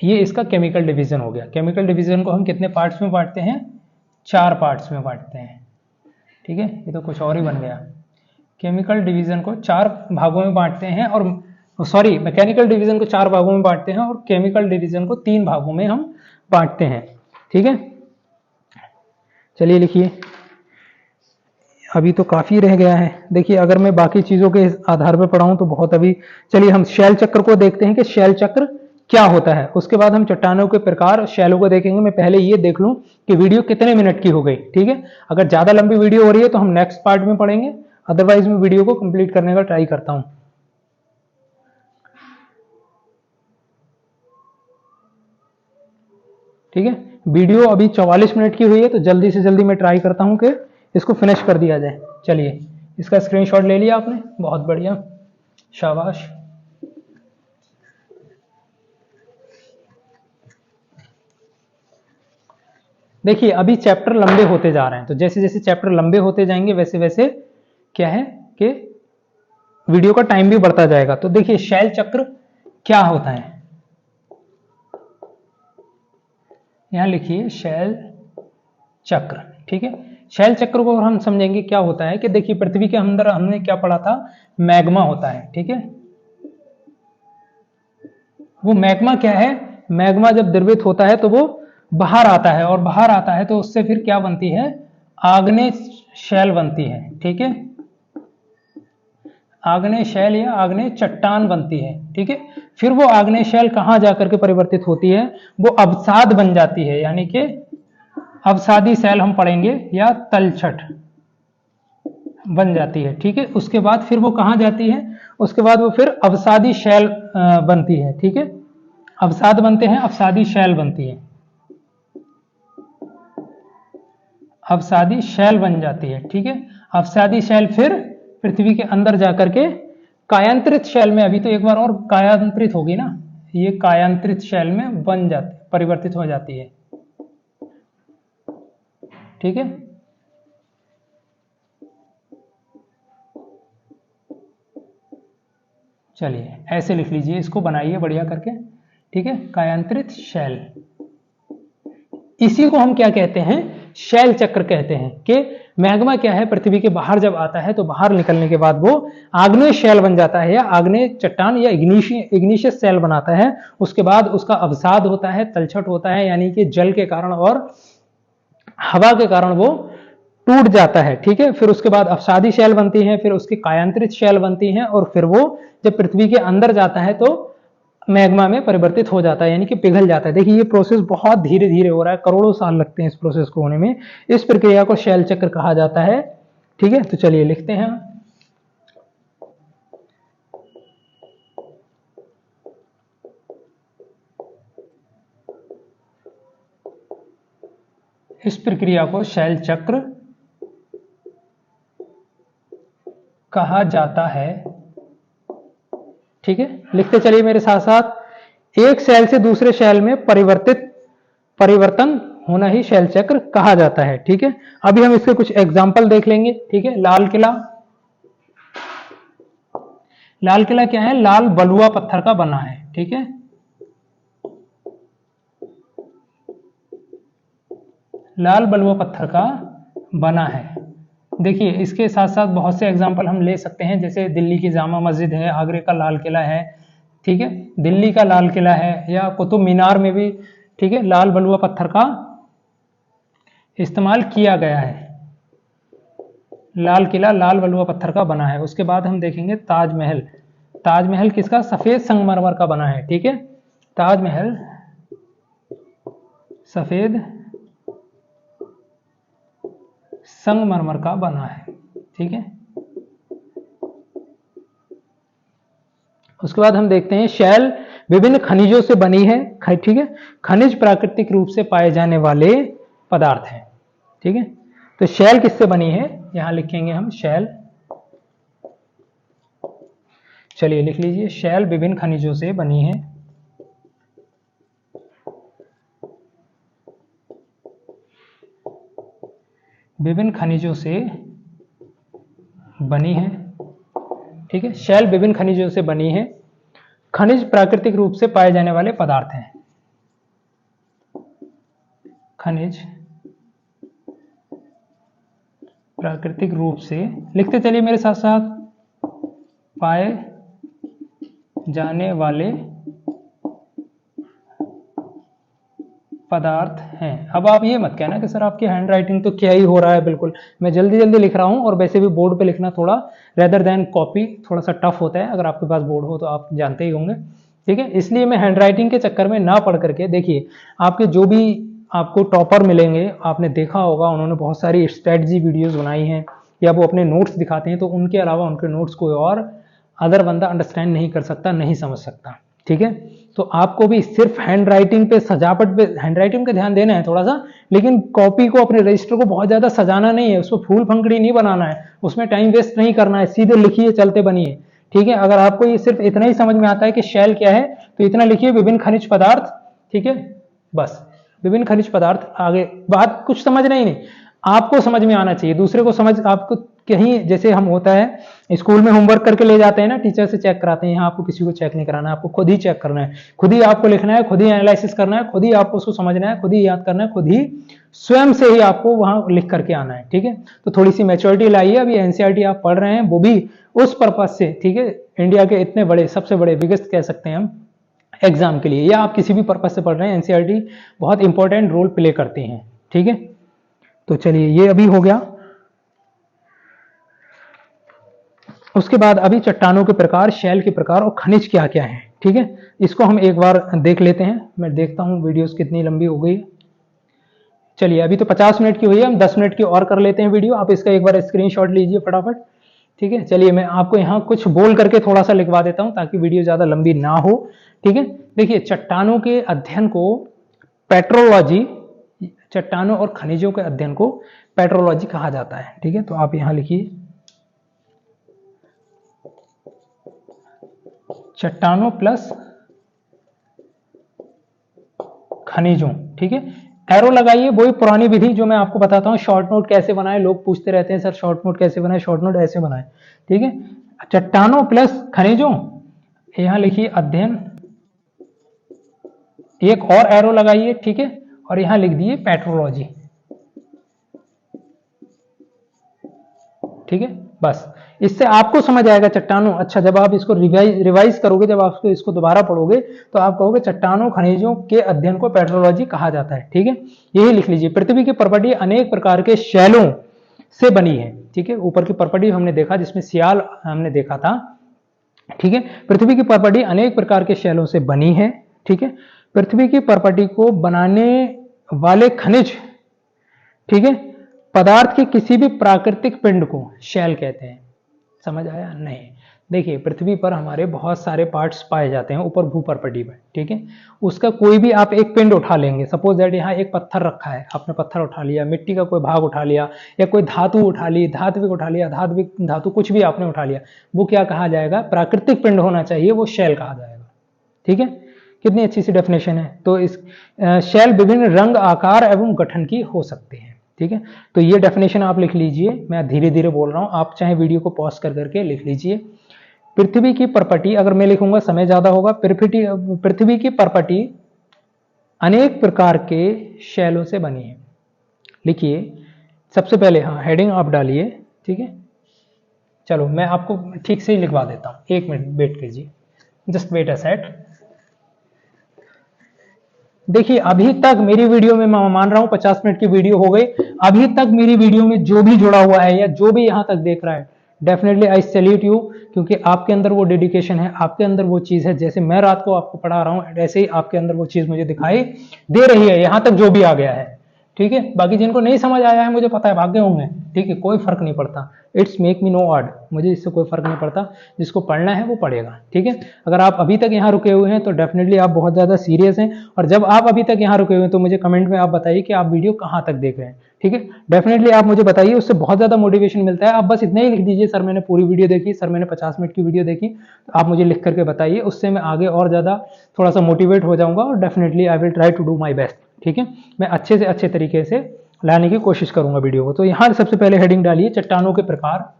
ये इसका केमिकल डिवीजन हो गया। केमिकल डिवीजन को हम कितने पार्ट्स में बांटते हैं, 4 पार्ट्स में बांटते हैं, ठीक है। ये तो कुछ और ही बन गया। केमिकल डिवीजन को 4 भागों में बांटते हैं, और सॉरी मैकेनिकल डिवीजन को 4 भागों में बांटते हैं और केमिकल डिवीजन को 3 भागों में हम बांटते हैं, ठीक है। चलिए लिखिए, अभी तो काफी रह गया है। देखिए अगर मैं बाकी चीजों के आधार पर पढ़ाऊं तो बहुत अभी, चलिए हम शैल चक्र को देखते हैं कि शैल चक्र क्या होता है। उसके बाद हम चट्टानों के प्रकार शैलों को देखेंगे। मैं पहले ये देख लूं कि वीडियो कितने मिनट की हो गई, ठीक है। अगर ज्यादा लंबी वीडियो हो रही है तो हम नेक्स्ट पार्ट में पढ़ेंगे, अदरवाइज मैं वीडियो को कंप्लीट करने का ट्राई करता हूं, ठीक है। वीडियो अभी 44 मिनट की हुई है तो जल्दी से जल्दी मैं ट्राई करता हूं कि इसको फिनिश कर दिया जाए। चलिए इसका स्क्रीनशॉट ले लिया आपने, बहुत बढ़िया, शाबाश। देखिए अभी चैप्टर लंबे होते जा रहे हैं, तो जैसे जैसे चैप्टर लंबे होते जाएंगे वैसे वैसे क्या है कि वीडियो का टाइम भी बढ़ता जाएगा। तो देखिए शैल चक्र क्या होता है, यहां लिखिए शैल चक्र, ठीक है। शैल चक्र को हम समझेंगे क्या होता है कि देखिए पृथ्वी के अंदर हमने क्या पढ़ा था, मैग्मा होता है, ठीक है। वो मैग्मा क्या है, मैग्मा जब द्रवित होता है तो वो बाहर आता है, और बाहर आता है तो उससे फिर क्या बनती है, आग्नेय शैल बनती है, ठीक है। आग्नेय शैल या आग्नेय चट्टान बनती है, ठीक है। फिर वो आग्नेय शैल कहां जाकर के परिवर्तित होती है, वो अवसाद बन जाती है, यानी कि अवसादी शैल हम पढ़ेंगे, या तलछट बन जाती है, ठीक है। उसके बाद फिर वो कहां जाती है, उसके बाद वो फिर अवसादी शैल बनती है, ठीक है। अवसाद बनते हैं, अवसादी शैल बनती है, अवसादी शैल बन जाती है, ठीक है। अवसादी शैल फिर पृथ्वी के अंदर जाकर के कायांतरित शैल में, अभी तो एक बार और कायांतरित होगी ना, ये कायांतरित शैल में बन जाती, परिवर्तित हो जाती है, ठीक है। चलिए ऐसे लिख लीजिए, इसको बनाइए बढ़िया करके, ठीक है। कायांतरित शैल, इसी को हम क्या कहते हैं, शैल चक्र कहते हैं। कि मैग्मा क्या है, पृथ्वी के बाहर जब आता है तो बाहर निकलने के बाद वो आग्नेय शैल बन जाता है, या आग्नेय चट्टान या इग्निशियस शैल बनाता है। उसके बाद उसका अवसाद होता है, तलछट होता है, यानी कि जल के कारण और हवा के कारण वो टूट जाता है, ठीक है। फिर उसके बाद अवसादी शैल बनती है, फिर उसकी कायांतरित शैल बनती है, और फिर वो जब पृथ्वी के अंदर जाता है तो मैग्मा में परिवर्तित हो जाता है, यानी कि पिघल जाता है। देखिए ये प्रोसेस बहुत धीरे धीरे हो रहा है, करोड़ों साल लगते हैं इस प्रोसेस को होने में। इस प्रक्रिया को शैल चक्र कहा जाता है, ठीक है। तो चलिए लिखते हैं, इस प्रक्रिया को शैल चक्र कहा जाता है, ठीक है। लिखते चलिए मेरे साथ साथ, एक शैल से दूसरे शैल में परिवर्तन होना ही शैल चक्र कहा जाता है, ठीक है। अभी हम इसके कुछ एग्जाम्पल देख लेंगे, ठीक है। लाल किला, लाल किला क्या है, लाल बलुआ पत्थर का बना है, ठीक है। लाल बलुआ पत्थर का बना है। देखिए इसके साथ साथ बहुत से एग्जाम्पल हम ले सकते हैं, जैसे दिल्ली की जामा मस्जिद है, आगरे का लाल किला है, ठीक है। दिल्ली का लाल किला है, या कुतुब मीनार में भी, ठीक है, लाल बलुआ पत्थर का इस्तेमाल किया गया है। लाल किला लाल बलुआ पत्थर का बना है। उसके बाद हम देखेंगे ताजमहल, ताजमहल किसका, सफेद संगमरमर का बना है, ठीक है। ताजमहल सफेद संगमरमर का बना है, ठीक है। उसके बाद हम देखते हैं शैल विभिन्न खनिजों से बनी है, ठीक है। खनिज प्राकृतिक रूप से पाए जाने वाले पदार्थ हैं, ठीक है। तो शैल किससे बनी है, यहां लिखेंगे हम शैल, चलिए लिख लीजिए, शैल विभिन्न खनिजों से बनी है, विभिन्न खनिजों से बनी है, ठीक है। शैल विभिन्न खनिजों से बनी है, खनिज प्राकृतिक रूप से पाए जाने वाले पदार्थ हैं, खनिज प्राकृतिक रूप से, लिखते चलिए मेरे साथ साथ, पाए जाने वाले पदार्थ हैं। अब आप ये मत कहना कि सर आपकी हैंड राइटिंग तो क्या ही हो रहा है, बिल्कुल मैं जल्दी जल्दी लिख रहा हूं, और वैसे भी बोर्ड पे लिखना थोड़ा रेदर देन कॉपी थोड़ा सा टफ होता है, अगर आपके पास बोर्ड हो तो आप जानते ही होंगे, ठीक है। इसलिए मैं हैंड राइटिंग के चक्कर में ना पढ़ करके, देखिए आपके जो भी आपको टॉपर मिलेंगे, आपने देखा होगा उन्होंने बहुत सारी स्ट्रेटजी वीडियोज बनाई हैं, या वो अपने नोट्स दिखाते हैं, तो उनके अलावा उनके नोट्स कोई और अदर बंदा अंडरस्टैंड नहीं कर सकता, नहीं समझ सकता, ठीक है। तो आपको भी सिर्फ हैंड राइटिंग पे, सजावट पे, हैंड राइटिंग पे ध्यान देना है थोड़ा सा, लेकिन कॉपी को, अपने रजिस्टर को बहुत ज्यादा सजाना नहीं है, उसको फूल फंकड़ी नहीं बनाना है, उसमें टाइम वेस्ट नहीं करना है, सीधे लिखिए चलते बनिए, ठीक है। अगर आपको ये सिर्फ इतना ही समझ में आता है कि शैल क्या है, तो इतना लिखिए, विभिन्न खनिज पदार्थ, ठीक है, बस विभिन्न खनिज पदार्थ, आगे बात कुछ समझना ही नहीं, आपको समझ में आना चाहिए, दूसरे को समझ, आपको कहीं जैसे हम होता है स्कूल में होमवर्क करके ले जाते हैं ना, टीचर से चेक कराते हैं, यहाँ आपको किसी को चेक नहीं कराना है, आपको खुद ही चेक करना है, खुद ही आपको लिखना है, खुद ही एनालिसिस करना है, खुद ही आपको उसको समझना है, खुद ही याद करना है, खुद ही स्वयं से ही आपको वहां लिख करके आना है। ठीक है, तो थोड़ी सी मैच्योरिटी लाइए। अभी एनसीईआरटी आप पढ़ रहे हैं वो भी उस पर्पज से, ठीक है, इंडिया के इतने बड़े, सबसे बड़े, बिगेस्ट कह सकते हैं हम एग्जाम के लिए, या आप किसी भी पर्पज से पढ़ रहे हैं, एनसीईआरटी बहुत इंपॉर्टेंट रोल प्ले करती हैं। ठीक है, तो चलिए ये अभी हो गया। उसके बाद अभी चट्टानों के प्रकार, शैल के प्रकार और खनिज क्या क्या है। ठीक है, इसको हम एक बार देख लेते हैं। मैं देखता हूं वीडियोस कितनी लंबी हो गई। चलिए अभी तो 50 मिनट की हुई है, हम 10 मिनट की और कर लेते हैं वीडियो। आप इसका एक बार स्क्रीनशॉट लीजिए फटाफट। ठीक है, चलिए मैं आपको यहाँ कुछ बोल करके थोड़ा सा लिखवा देता हूं ताकि वीडियो ज्यादा लंबी ना हो। ठीक है, देखिए चट्टानों के अध्ययन को पेट्रोलॉजी, चट्टानों और खनिजों के अध्ययन को पेट्रोलॉजी कहा जाता है। ठीक है, तो आप यहां लिखिए चट्टानों प्लस खनिजों। ठीक है, एरो लगाइए, वही पुरानी विधि जो मैं आपको बताता हूं, शॉर्ट नोट कैसे बनाए। लोग पूछते रहते हैं सर शॉर्ट नोट कैसे बनाए, शॉर्ट नोट ऐसे बनाए। ठीक है, चट्टानों प्लस खनिजों, यहां लिखिए अध्ययन, एक और एरो लगाइए। ठीक है, और यहां लिख दिए पेट्रोलॉजी। ठीक है, बस इससे आपको समझ आएगा चट्टानों। अच्छा, जब आप इसको रिवाइज करोगे, जब आप इसको दोबारा पढ़ोगे तो आप कहोगे चट्टानों खनिजों के अध्ययन को पेट्रोलॉजी कहा जाता है। ठीक है, यही लिख लीजिए। पृथ्वी की प्रॉपर्टी अनेक प्रकार के शैलों से बनी है। ठीक है, ऊपर की प्रॉपर्टी हमने देखा जिसमें सियाल हमने देखा था। ठीक है, पृथ्वी की प्रॉपर्टी अनेक प्रकार के शैलों से बनी है। ठीक है, पृथ्वी की प्रॉपर्टी को बनाने वाले खनिज, ठीक है, पदार्थ के किसी भी प्राकृतिक पिंड को शैल कहते हैं। समझ आया? नहीं, देखिए पृथ्वी पर हमारे बहुत सारे पार्ट्स पाए जाते हैं ऊपर भूपर्पटी में। ठीक है, उसका कोई भी आप एक पिंड उठा लेंगे, सपोज दैट यहाँ एक पत्थर रखा है, आपने पत्थर उठा लिया, मिट्टी का कोई भाग उठा लिया, या कोई धातु उठा ली, धात्विक उठा लिया, धात्विक धातु कुछ भी आपने उठा लिया, वो क्या कहा जाएगा? प्राकृतिक पिंड होना चाहिए, वो शैल कहा जाएगा। ठीक है, कितनी अच्छी सी डेफिनेशन है। तो इस शैल विभिन्न रंग, आकार एवं गठन की हो सकते हैं। ठीक है, तो ये डेफिनेशन आप लिख लीजिए। मैं धीरे धीरे बोल रहा हूं, आप चाहे वीडियो को पॉज कर करके लिख लीजिए। पृथ्वी की प्रॉपर्टी, अगर मैं लिखूंगा समय ज्यादा होगा। पृथ्वी की प्रॉपर्टी अनेक प्रकार के शैलों से बनी है। लिखिए सबसे पहले, हाँ हेडिंग आप डालिए। ठीक है, चलो मैं आपको ठीक से ही लिखवा देता हूं, एक मिनट वेट कीजिए, जस्ट वेट अ सेट। देखिए अभी तक मेरी वीडियो में, मैं मान रहा हूं 50 मिनट की वीडियो हो गई, अभी तक मेरी वीडियो में जो भी जुड़ा हुआ है या जो भी यहां तक देख रहा है, डेफिनेटली आई सैल्यूट यू, क्योंकि आपके अंदर वो डेडिकेशन है, आपके अंदर वो चीज है। जैसे मैं रात को आपको पढ़ा रहा हूं, ऐसे ही आपके अंदर वो चीज मुझे दिखाई दे रही है, यहां तक जो भी आ गया है। ठीक है, बाकी जिनको नहीं समझ आया है मुझे पता है, भाग्य होंगे। ठीक है, कोई फर्क नहीं पड़ता, it's make me know odd, मुझे इससे कोई फर्क नहीं पड़ता। जिसको पढ़ना है वो पढ़ेगा। ठीक है, अगर आप अभी तक यहाँ रुके हुए हैं तो डेफिनेटली आप बहुत ज्यादा सीरियस हैं, और जब आप अभी तक यहाँ रुके हुए हैं तो मुझे कमेंट में आप बताइए कि आप वीडियो कहाँ तक देख रहे हैं। ठीक है, डेफिनेटली आप मुझे बताइए, उससे बहुत ज्यादा मोटिवेशन मिलता है। आप बस इतना ही लिख दीजिए, सर मैंने पूरी वीडियो देखी, सर मैंने 50 मिनट की वीडियो देखी, तो आप मुझे लिख करके बताइए, उससे मैं आगे और ज्यादा थोड़ा सा मोटिवेट हो जाऊंगा, और definitely I will try to do my best. ठीक है, मैं अच्छे से अच्छे तरीके से लाने की कोशिश करूंगा वीडियो को। तो यहां सबसे पहले हेडिंग डालिए चट्टानों के प्रकार।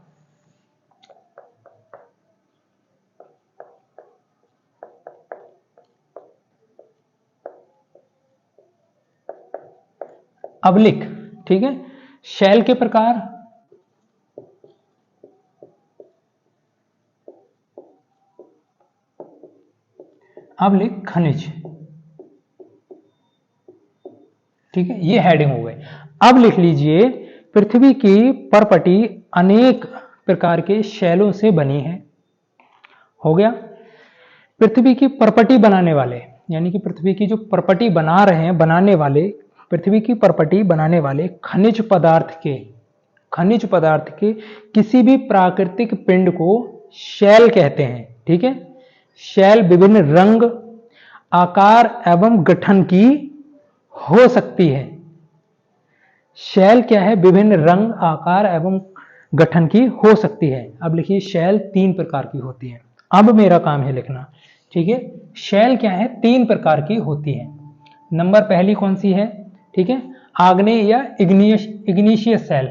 अवलिक, ठीक है, शैल के प्रकार, अवलिक, खनिज। ठीक है, ये हेडिंग हो गई। अब लिख लीजिए पृथ्वी की प्रॉपर्टी अनेक प्रकार के शैलों से बनी है। हो गया। पृथ्वी की प्रॉपर्टी बनाने वाले, यानी कि पृथ्वी की जो प्रॉपर्टी बना रहे हैं, बनाने वाले, पृथ्वी की प्रॉपर्टी बनाने वाले खनिज पदार्थ के किसी भी प्राकृतिक पिंड को शैल कहते हैं। ठीक है, शैल विभिन्न रंग, आकार एवं गठन की हो सकती है। शैल क्या है? विभिन्न रंग, आकार एवं गठन की हो सकती है। अब लिखिए शैल 3 प्रकार की होती है। अब मेरा काम है लिखना। ठीक है, शैल क्या है? 3 प्रकार की होती है। नंबर पहली कौन सी है? ठीक है, आग्नेय या इग्निशियस शैल।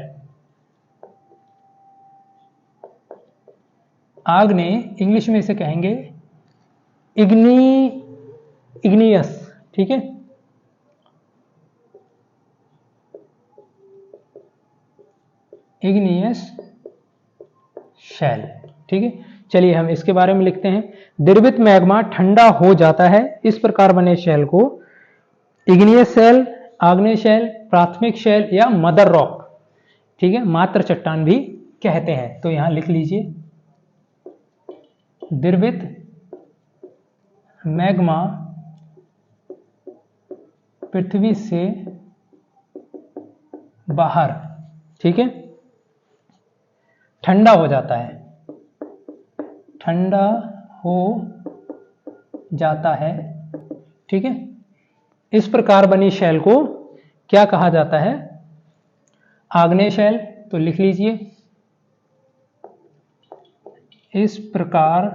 आग्नेय, इंग्लिश में इसे कहेंगे इग्नियस, ठीक है, इग्नियस शैल, ठीक है। चलिए हम इसके बारे में लिखते हैं। द्रवित मैग्मा ठंडा हो जाता है, इस प्रकार बने शैल को इग्नियस शैल, आग्नेय शैल, प्राथमिक शैल या मदर रॉक, ठीक है, मात्र चट्टान भी कहते हैं। तो यहां लिख लीजिए, द्रवित मैग्मा पृथ्वी से बाहर, ठीक है, ठंडा हो जाता है, ठंडा हो जाता है, ठीक है। इस प्रकार बनी शैल को क्या कहा जाता है? आग्नेय शैल। तो लिख लीजिए, इस प्रकार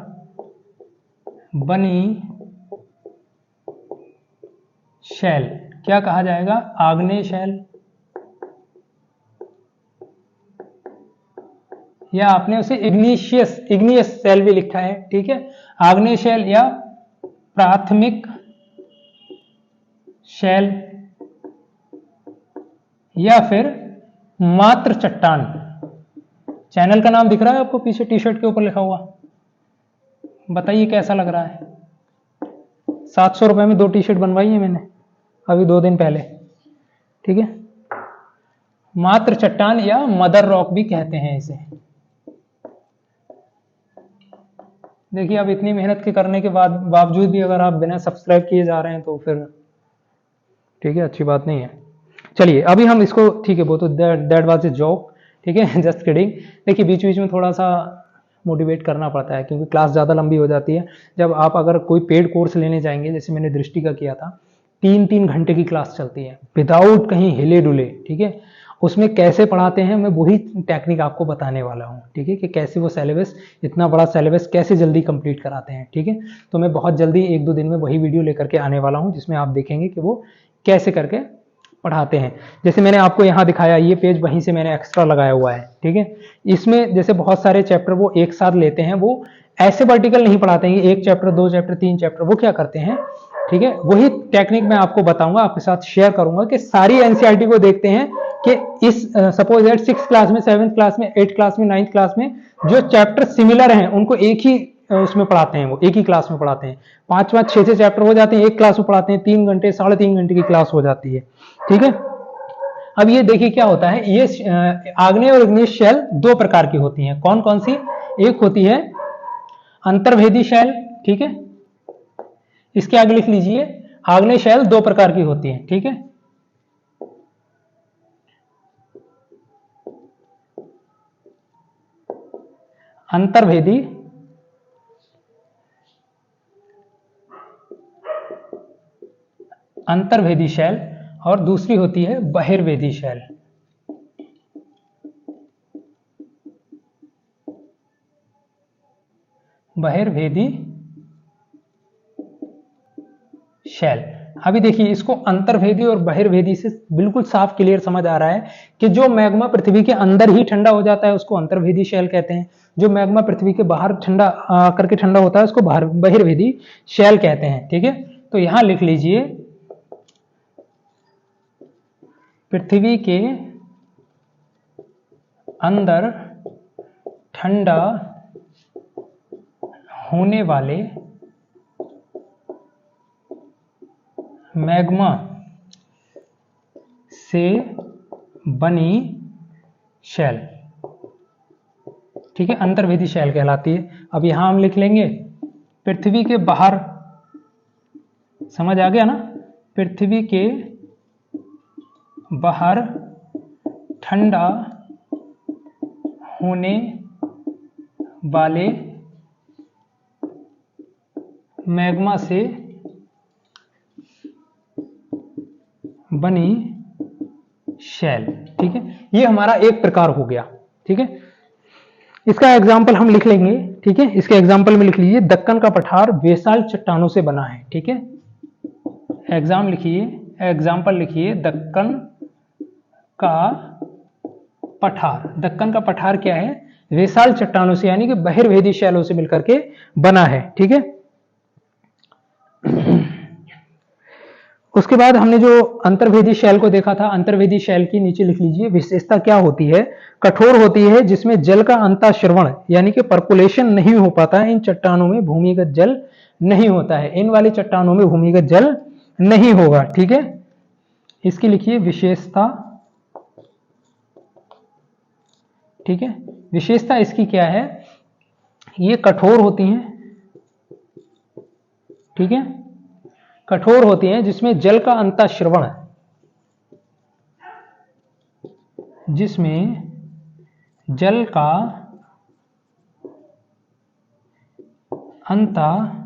बनी शैल क्या कहा जाएगा? आग्नेय शैल। या आपने उसे इग्नियस शैल भी लिखा है, ठीक है। आग्नेय शैल या प्राथमिक शैल या फिर मात्र चट्टान। चैनल का नाम दिख रहा है आपको पीछे टी शर्ट के ऊपर लिखा हुआ? बताइए कैसा लग रहा है? 700 रुपए में 2 टी शर्ट बनवाई है मैंने अभी 2 दिन पहले, ठीक है। मात्र चट्टान या मदर रॉक भी कहते हैं इसे। देखिए, अब इतनी मेहनत के करने के बावजूद भी अगर आप बिना सब्सक्राइब किए जा रहे हैं तो फिर ठीक है, अच्छी बात नहीं है। चलिए अभी हम इसको, ठीक है, वो तो दैट वाज ए जोक, ठीक है, जस्ट किडिंग। देखिए बीच बीच में थोड़ा सा मोटिवेट करना पड़ता है क्योंकि क्लास ज़्यादा लंबी हो जाती है। जब आप अगर कोई पेड कोर्स लेने जाएंगे, जैसे मैंने दृष्टि का किया था, 3-3 घंटे की क्लास चलती है विदाउट कहीं हिले डुले, ठीक है। उसमें कैसे पढ़ाते हैं मैं वही टेक्निक आपको बताने वाला हूँ, ठीक है, कि कैसे वो सिलेबस, इतना बड़ा सिलेबस कैसे जल्दी कंप्लीट कराते हैं, ठीक है। तो मैं बहुत जल्दी 1-2 दिन में वही वीडियो लेकर के आने वाला हूँ जिसमें आप देखेंगे कि वो कैसे करके पढ़ाते हैं। जैसे मैंने आपको यहाँ दिखाया, ये पेज वहीं से मैंने एक्स्ट्रा लगाया हुआ है, ठीक है। इसमें जैसे बहुत सारे चैप्टर वो एक साथ लेते हैं, वो ऐसे वर्टिकल नहीं पढ़ाते हैं, 1 चैप्टर 2 चैप्टर 3 चैप्टर। वो क्या करते हैं, ठीक है, वही टेक्निक मैं आपको बताऊंगा, आपके साथ शेयर करूंगा कि सारी एनसीईआरटी को देखते हैं कि इस सपोज दैट 6th क्लास में, 7th क्लास में, 8th क्लास में, 9th क्लास में जो चैप्टर सिमिलर हैं उनको एक ही उसमें पढ़ाते हैं, वो एक ही क्लास में पढ़ाते हैं। 5-5 6-6 चैप्टर हो जाते हैं, एक क्लास में पढ़ाते हैं, 3 घंटे 3.5 घंटे की क्लास हो जाती है, ठीक है। अब ये देखिए क्या होता है, ये आग्नेय और इग्नियस शैल 2 प्रकार की होती हैं। कौन कौन सी? एक होती है अंतर्भेदी शैल, ठीक है। इसके आगे लिख लीजिए, आग्नेय शैल 2 प्रकार की होती है, ठीक है। अंतर्भेदी शैल और दूसरी होती है बहिर्वेदी शैल। बहिर्वेदी शैल। अभी देखिए, इसको अंतर्भेदी और बहिर्वेदी से बिल्कुल साफ क्लियर समझ आ रहा है कि जो मैग्मा पृथ्वी के अंदर ही ठंडा हो जाता है उसको अंतर्भेदी शैल कहते हैं, जो मैग्मा पृथ्वी के बाहर ठंडा करके ठंडा होता है उसको बहिर्वेदी शैल कहते हैं, ठीक है। तो यहां लिख लीजिए, पृथ्वी के अंदर ठंडा होने वाले मैग्मा से बनी शैल, ठीक है, अंतर्भेदी शैल कहलाती है। अब यहां हम लिख लेंगे पृथ्वी के बाहर, समझ आ गया ना, पृथ्वी के बाहर ठंडा होने वाले मैग्मा से बनी शैल, ठीक है। ये हमारा एक प्रकार हो गया, ठीक है। इसका एग्जाम्पल हम लिख लेंगे, ठीक है। इसके एग्जाम्पल में लिख लीजिए, दक्कन का पठार बेसाल्ट चट्टानों से बना है, ठीक है। एग्जाम्पल लिखिए, दक्कन का पठार। दक्कन का पठार क्या है? वेसाल चट्टानों से यानी कि बहिर्वेदी शैलों से मिलकर के बना है। ठीक है, उसके बाद हमने जो अंतर्वेदी शैल को देखा था, अंतर्वेदी शैल की नीचे लिख लीजिए विशेषता क्या होती है। कठोर होती है, जिसमें जल का अंतःश्रवण यानी कि पर्कुलेशन नहीं हो पाता। इन चट्टानों में भूमिगत जल नहीं होता है, इन वाली चट्टानों में भूमिगत जल नहीं होगा। ठीक है, इसकी लिखिए विशेषता। ठीक है, विशेषता इसकी क्या है, ये कठोर होती हैं। ठीक है, कठोर होती हैं, जिसमें जल का अंतःश्रवण, जिसमें जल का अंतःश्रवण।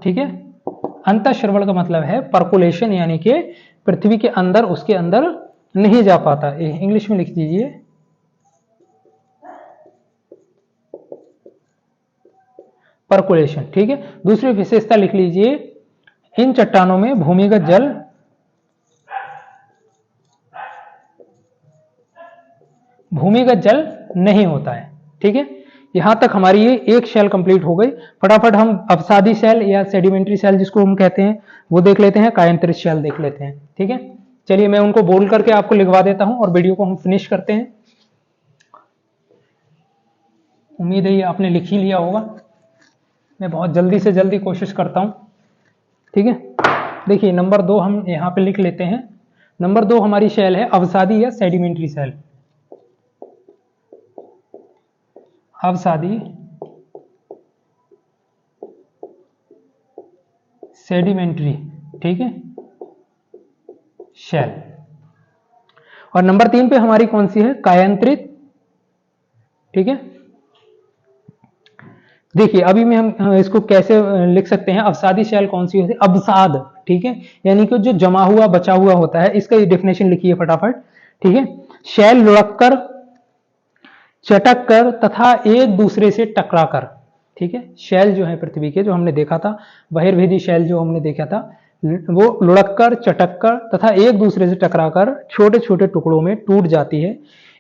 ठीक है, अंतःश्रवण का मतलब है पर्कुलेशन, यानी कि पृथ्वी के अंदर, उसके अंदर नहीं जा पाता। इंग्लिश में लिख दीजिए पर्कुलेशन। ठीक है, दूसरी विशेषता लिख लीजिए, इन चट्टानों में भूमिगत जल नहीं होता है। ठीक है, यहां तक हमारी ये एक शेल कंप्लीट हो गई। फटाफट हम अवसादी शेल या सेडिमेंट्री शेल जिसको हम कहते हैं वो देख लेते हैं, कायांतरित शेल देख लेते हैं। ठीक है, चलिए मैं उनको बोल करके आपको लिखवा देता हूं और वीडियो को हम फिनिश करते हैं। उम्मीद है ये आपने लिख ही लिया होगा, मैं बहुत जल्दी से जल्दी कोशिश करता हूं। ठीक है, देखिए नंबर 2 हम यहां पे लिख लेते हैं। नंबर 2 हमारी शेल है अवसादी या सेडिमेंट्री शेल। अवसादी सेडिमेंट्री, ठीक है, शेल। और नंबर 3 पे हमारी कौन सी है, कायांतरित। ठीक है, देखिए अभी में हम इसको कैसे लिख सकते हैं, अवसादी शेल कौन सी होती है, अवसाद। ठीक है, यानी कि जो जमा हुआ बचा हुआ होता है, इसका डेफिनेशन लिखिए फटाफट। ठीक है, शेल लुढ़क कर, चटक कर तथा एक दूसरे से टकरा कर। ठीक है, शेल जो है पृथ्वी के, जो हमने देखा था बहिर्वेदी शेल जो हमने देखा था, वो लुढ़क कर, चटक कर तथा एक दूसरे से टकराकर छोटे छोटे टुकड़ों में टूट जाती है।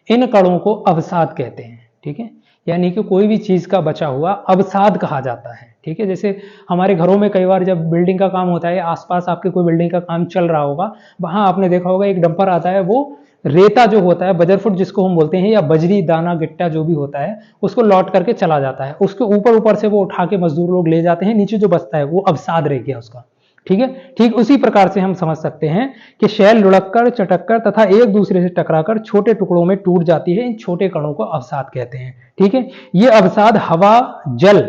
इन कणों को अवसाद कहते हैं। ठीक है, यानी कि कोई भी चीज का बचा हुआ अवसाद कहा जाता है। ठीक है, जैसे हमारे घरों में कई बार जब बिल्डिंग का काम होता है, आसपास आपके कोई बिल्डिंग का काम चल रहा होगा, वहां आपने देखा होगा एक डंपर आता है, वो रेता जो होता है, बजरफुट जिसको हम बोलते हैं, या बजरी दाना गिट्टा जो भी होता है, उसको लौट करके चला जाता है। उसके ऊपर ऊपर से वो उठा के मजदूर लोग ले जाते हैं, नीचे जो बचता है वो अवसाद रह गया उसका। ठीक है, ठीक उसी प्रकार से हम समझ सकते हैं कि शेल लुढ़ककर, चटककर तथा एक दूसरे से टकराकर छोटे टुकड़ों में टूट जाती है। इन छोटे कणों को अवसाद कहते हैं। ठीक है, ये अवसाद हवा, जल,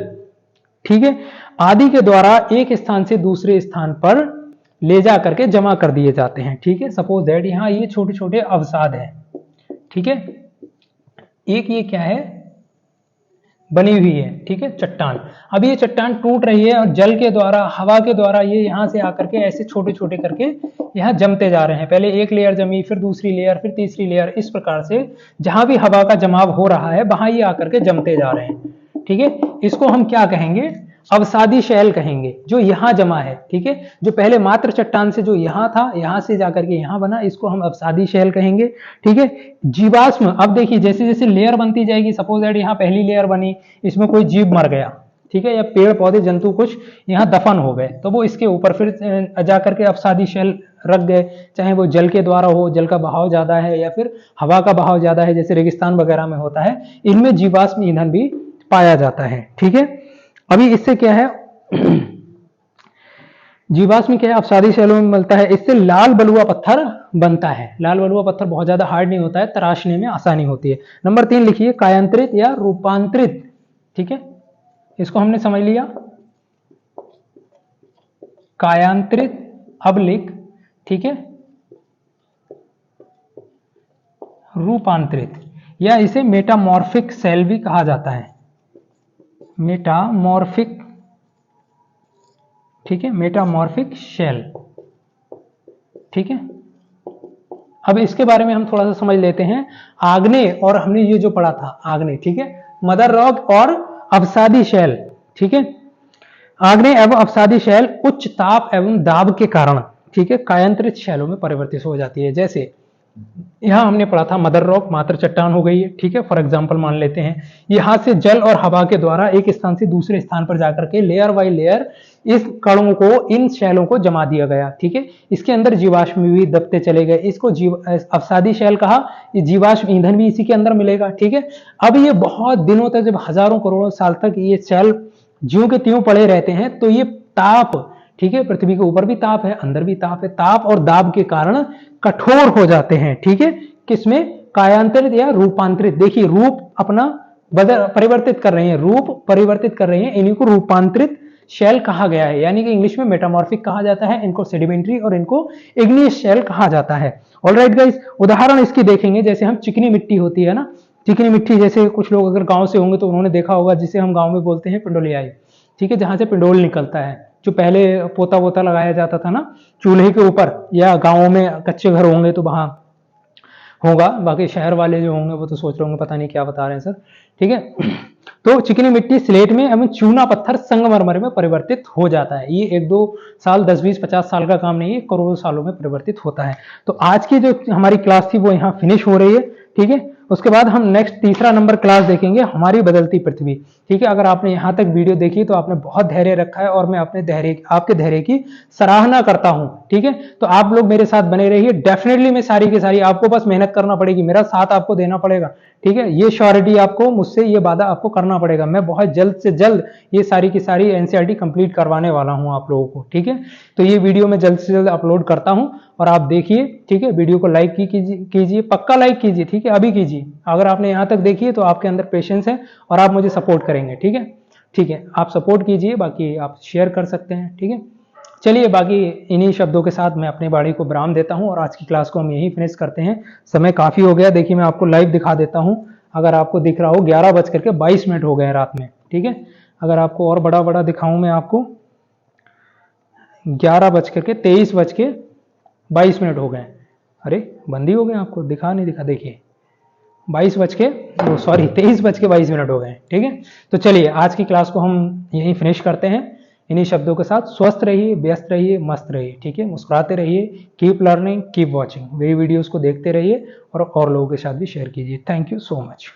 ठीक है, आदि के द्वारा एक स्थान से दूसरे स्थान पर ले जा करके जमा कर दिए जाते हैं। ठीक है, सपोज दैट यहां ये छोटे छोटे अवसाद हैं। ठीक है, एक ये क्या है, बनी हुई है। ठीक है, चट्टान। अब ये चट्टान टूट रही है और जल के द्वारा, हवा के द्वारा ये यहां से आकर के ऐसे छोटे छोटे करके यहां जमते जा रहे हैं। पहले एक लेयर जमी, फिर दूसरी लेयर, फिर तीसरी लेयर, इस प्रकार से जहां भी हवा का जमाव हो रहा है वहां ये आकर के जमते जा रहे हैं। ठीक है, इसको हम क्या कहेंगे, अवसादी शैल कहेंगे, जो यहां जमा है। ठीक है, जो पहले मात्र चट्टान से जो यहां था, यहां से जाकर के यहां बना, इसको हम अवसादी शैल कहेंगे। ठीक है, जीवाश्म, अब देखिए जैसे जैसे लेयर बनती जाएगी, सपोज दैट यहां पहली लेयर बनी, इसमें कोई जीव मर गया, ठीक है, या पेड़ पौधे जंतु कुछ यहां दफन हो गए, तो वो इसके ऊपर फिर जाकर के अवसादी शैल रख गए। चाहे वो जल के द्वारा हो, जल का बहाव ज्यादा है, या फिर हवा का बहाव ज्यादा है, जैसे रेगिस्तान वगैरह में होता है, इनमें जीवाश्म ईंधन भी पाया जाता है। ठीक है, अभी इससे क्या है, जीवाश्म क्या है, अवसादी शैलों में मिलता है। इससे लाल बलुआ पत्थर बनता है। लाल बलुआ पत्थर बहुत ज्यादा हार्ड नहीं होता है, तराशने में आसानी होती है। नंबर 3 लिखिए, कायांतरित या रूपांतरित। ठीक है, इसको हमने समझ लिया, कायांतरित। अब लिख, ठीक है, रूपांतरित, या इसे मेटामॉर्फिक सेल भी कहा जाता है। मेटामॉर्फिक, ठीक है, मेटामॉर्फिक शेल। ठीक है, अब इसके बारे में हम थोड़ा सा समझ लेते हैं। आग्नेय, और हमने ये जो पढ़ा था आग्नेय, ठीक है, मदर रॉक और अवसादी शैल। ठीक है, आग्नेय एवं अवसादी शैल उच्च ताप एवं दाब के कारण, ठीक है, कायांतरित शैलों में परिवर्तित हो जाती है। जैसे यहाँ हमने पढ़ा था मदर रॉक, मातर चट्टान हो गई है, ठीक है। फॉर एग्जांपल मान लेते हैं यहाँ से जल और हवा के द्वारा एक स्थान से दूसरे स्थान पर जाकर के लेयर बाय लेयर इस कणों को, इन शैलों को जमा दिया गया, ठीक है। इसके अंदर जीवाश्म भी दबते चले गए, इसको अवसादी शैल कहा। ये जीवाश्म ईंधन भी इसी के अंदर मिलेगा, ठीक है। अब ये बहुत दिनों तक, जब हजारों करोड़ों साल तक ये शैल ज्यों के त्यों पड़े रहते हैं, तो ये ताप, ठीक है, पृथ्वी के ऊपर भी ताप है, अंदर भी ताप है, ताप और दाब के कारण कठोर हो जाते हैं, ठीक है। किसमें? कायांतरित या रूपांतरित। देखिए रूप अपना परिवर्तित कर रहे हैं, रूप परिवर्तित कर रहे हैं, इन्हीं को रूपांतरित शेल कहा गया है, यानी कि इंग्लिश में मेटामॉर्फिक कहा जाता है, इनको सेडिमेंट्री और इनको इग्नियस शेल कहा जाता है। ऑलराइट गाइस, उदाहरण इसकी देखेंगे, जैसे हम चिकनी मिट्टी होती है ना, चिकनी मिट्टी, जैसे कुछ लोग अगर गांव से होंगे तो उन्होंने देखा होगा, जिसे हम गांव में बोलते हैं पिंडोलियाई, ठीक है, जहां से पिंडोल निकलता है, जो पहले पोता वोता लगाया जाता था ना चूल्हे के ऊपर, या गाँवों में कच्चे घर होंगे तो वहां होगा, बाकी शहर वाले जो होंगे वो तो सोच रहे होंगे पता नहीं क्या बता रहे हैं सर, ठीक है। तो चिकनी मिट्टी स्लेट में एवं चूना पत्थर संगमरमर में परिवर्तित हो जाता है। ये 1-2 साल, 10-20-50 साल का काम नहीं है, करोड़ों सालों में परिवर्तित होता है। तो आज की जो हमारी क्लास थी वो यहाँ फिनिश हो रही है, ठीक है। उसके बाद हम नेक्स्ट तीसरा नंबर क्लास देखेंगे, हमारी बदलती पृथ्वी, ठीक है। अगर आपने यहाँ तक वीडियो देखी तो आपने बहुत धैर्य रखा है और मैं अपने धैर्य, आपके धैर्य की सराहना करता हूँ, ठीक है। तो आप लोग मेरे साथ बने रहिए, डेफिनेटली मैं सारी की सारी, आपको बस मेहनत करना पड़ेगी, मेरा साथ आपको देना पड़ेगा, ठीक है। ये श्योरिटी आपको मुझसे, ये वादा आपको करना पड़ेगा। मैं बहुत जल्द से जल्द ये सारी की सारी एनसीईआरटी कंप्लीट करवाने वाला हूं आप लोगों को, ठीक है। तो ये वीडियो मैं जल्द से जल्द अपलोड करता हूं और आप देखिए, ठीक है। वीडियो को लाइक कीजिए, पक्का लाइक कीजिए, ठीक है, अभी कीजिए। अगर आपने यहां तक देखी है तो आपके अंदर पेशेंस है और आप मुझे सपोर्ट करेंगे, ठीक है। ठीक है, आप सपोर्ट कीजिए, बाकी आप शेयर कर सकते हैं, ठीक है। चलिए, बाकी इन्हीं शब्दों के साथ मैं अपनी बाड़ी को विराम देता हूं और आज की क्लास को हम यहीं फिनिश करते हैं। समय काफी हो गया, देखिए मैं आपको लाइव दिखा देता हूं, अगर आपको दिख रहा हो 11:22 हो गए रात में, ठीक है। अगर आपको और बड़ा बड़ा दिखाऊं मैं आपको, 23:22 हो गए। अरे बंदी हो गए, आपको दिखा नहीं दिखा, देखिए 23:22 हो गए, ठीक है। तो चलिए आज की क्लास को हम यहीं फिनिश करते हैं इन्हीं शब्दों के साथ। स्वस्थ रहिए, व्यस्त रहिए, मस्त रहिए, ठीक है, मुस्कुराते रहिए, कीप लर्निंग, कीप वॉचिंग, मेरी वीडियोस को देखते रहिए और लोगों के साथ भी शेयर कीजिए। Thank you so much.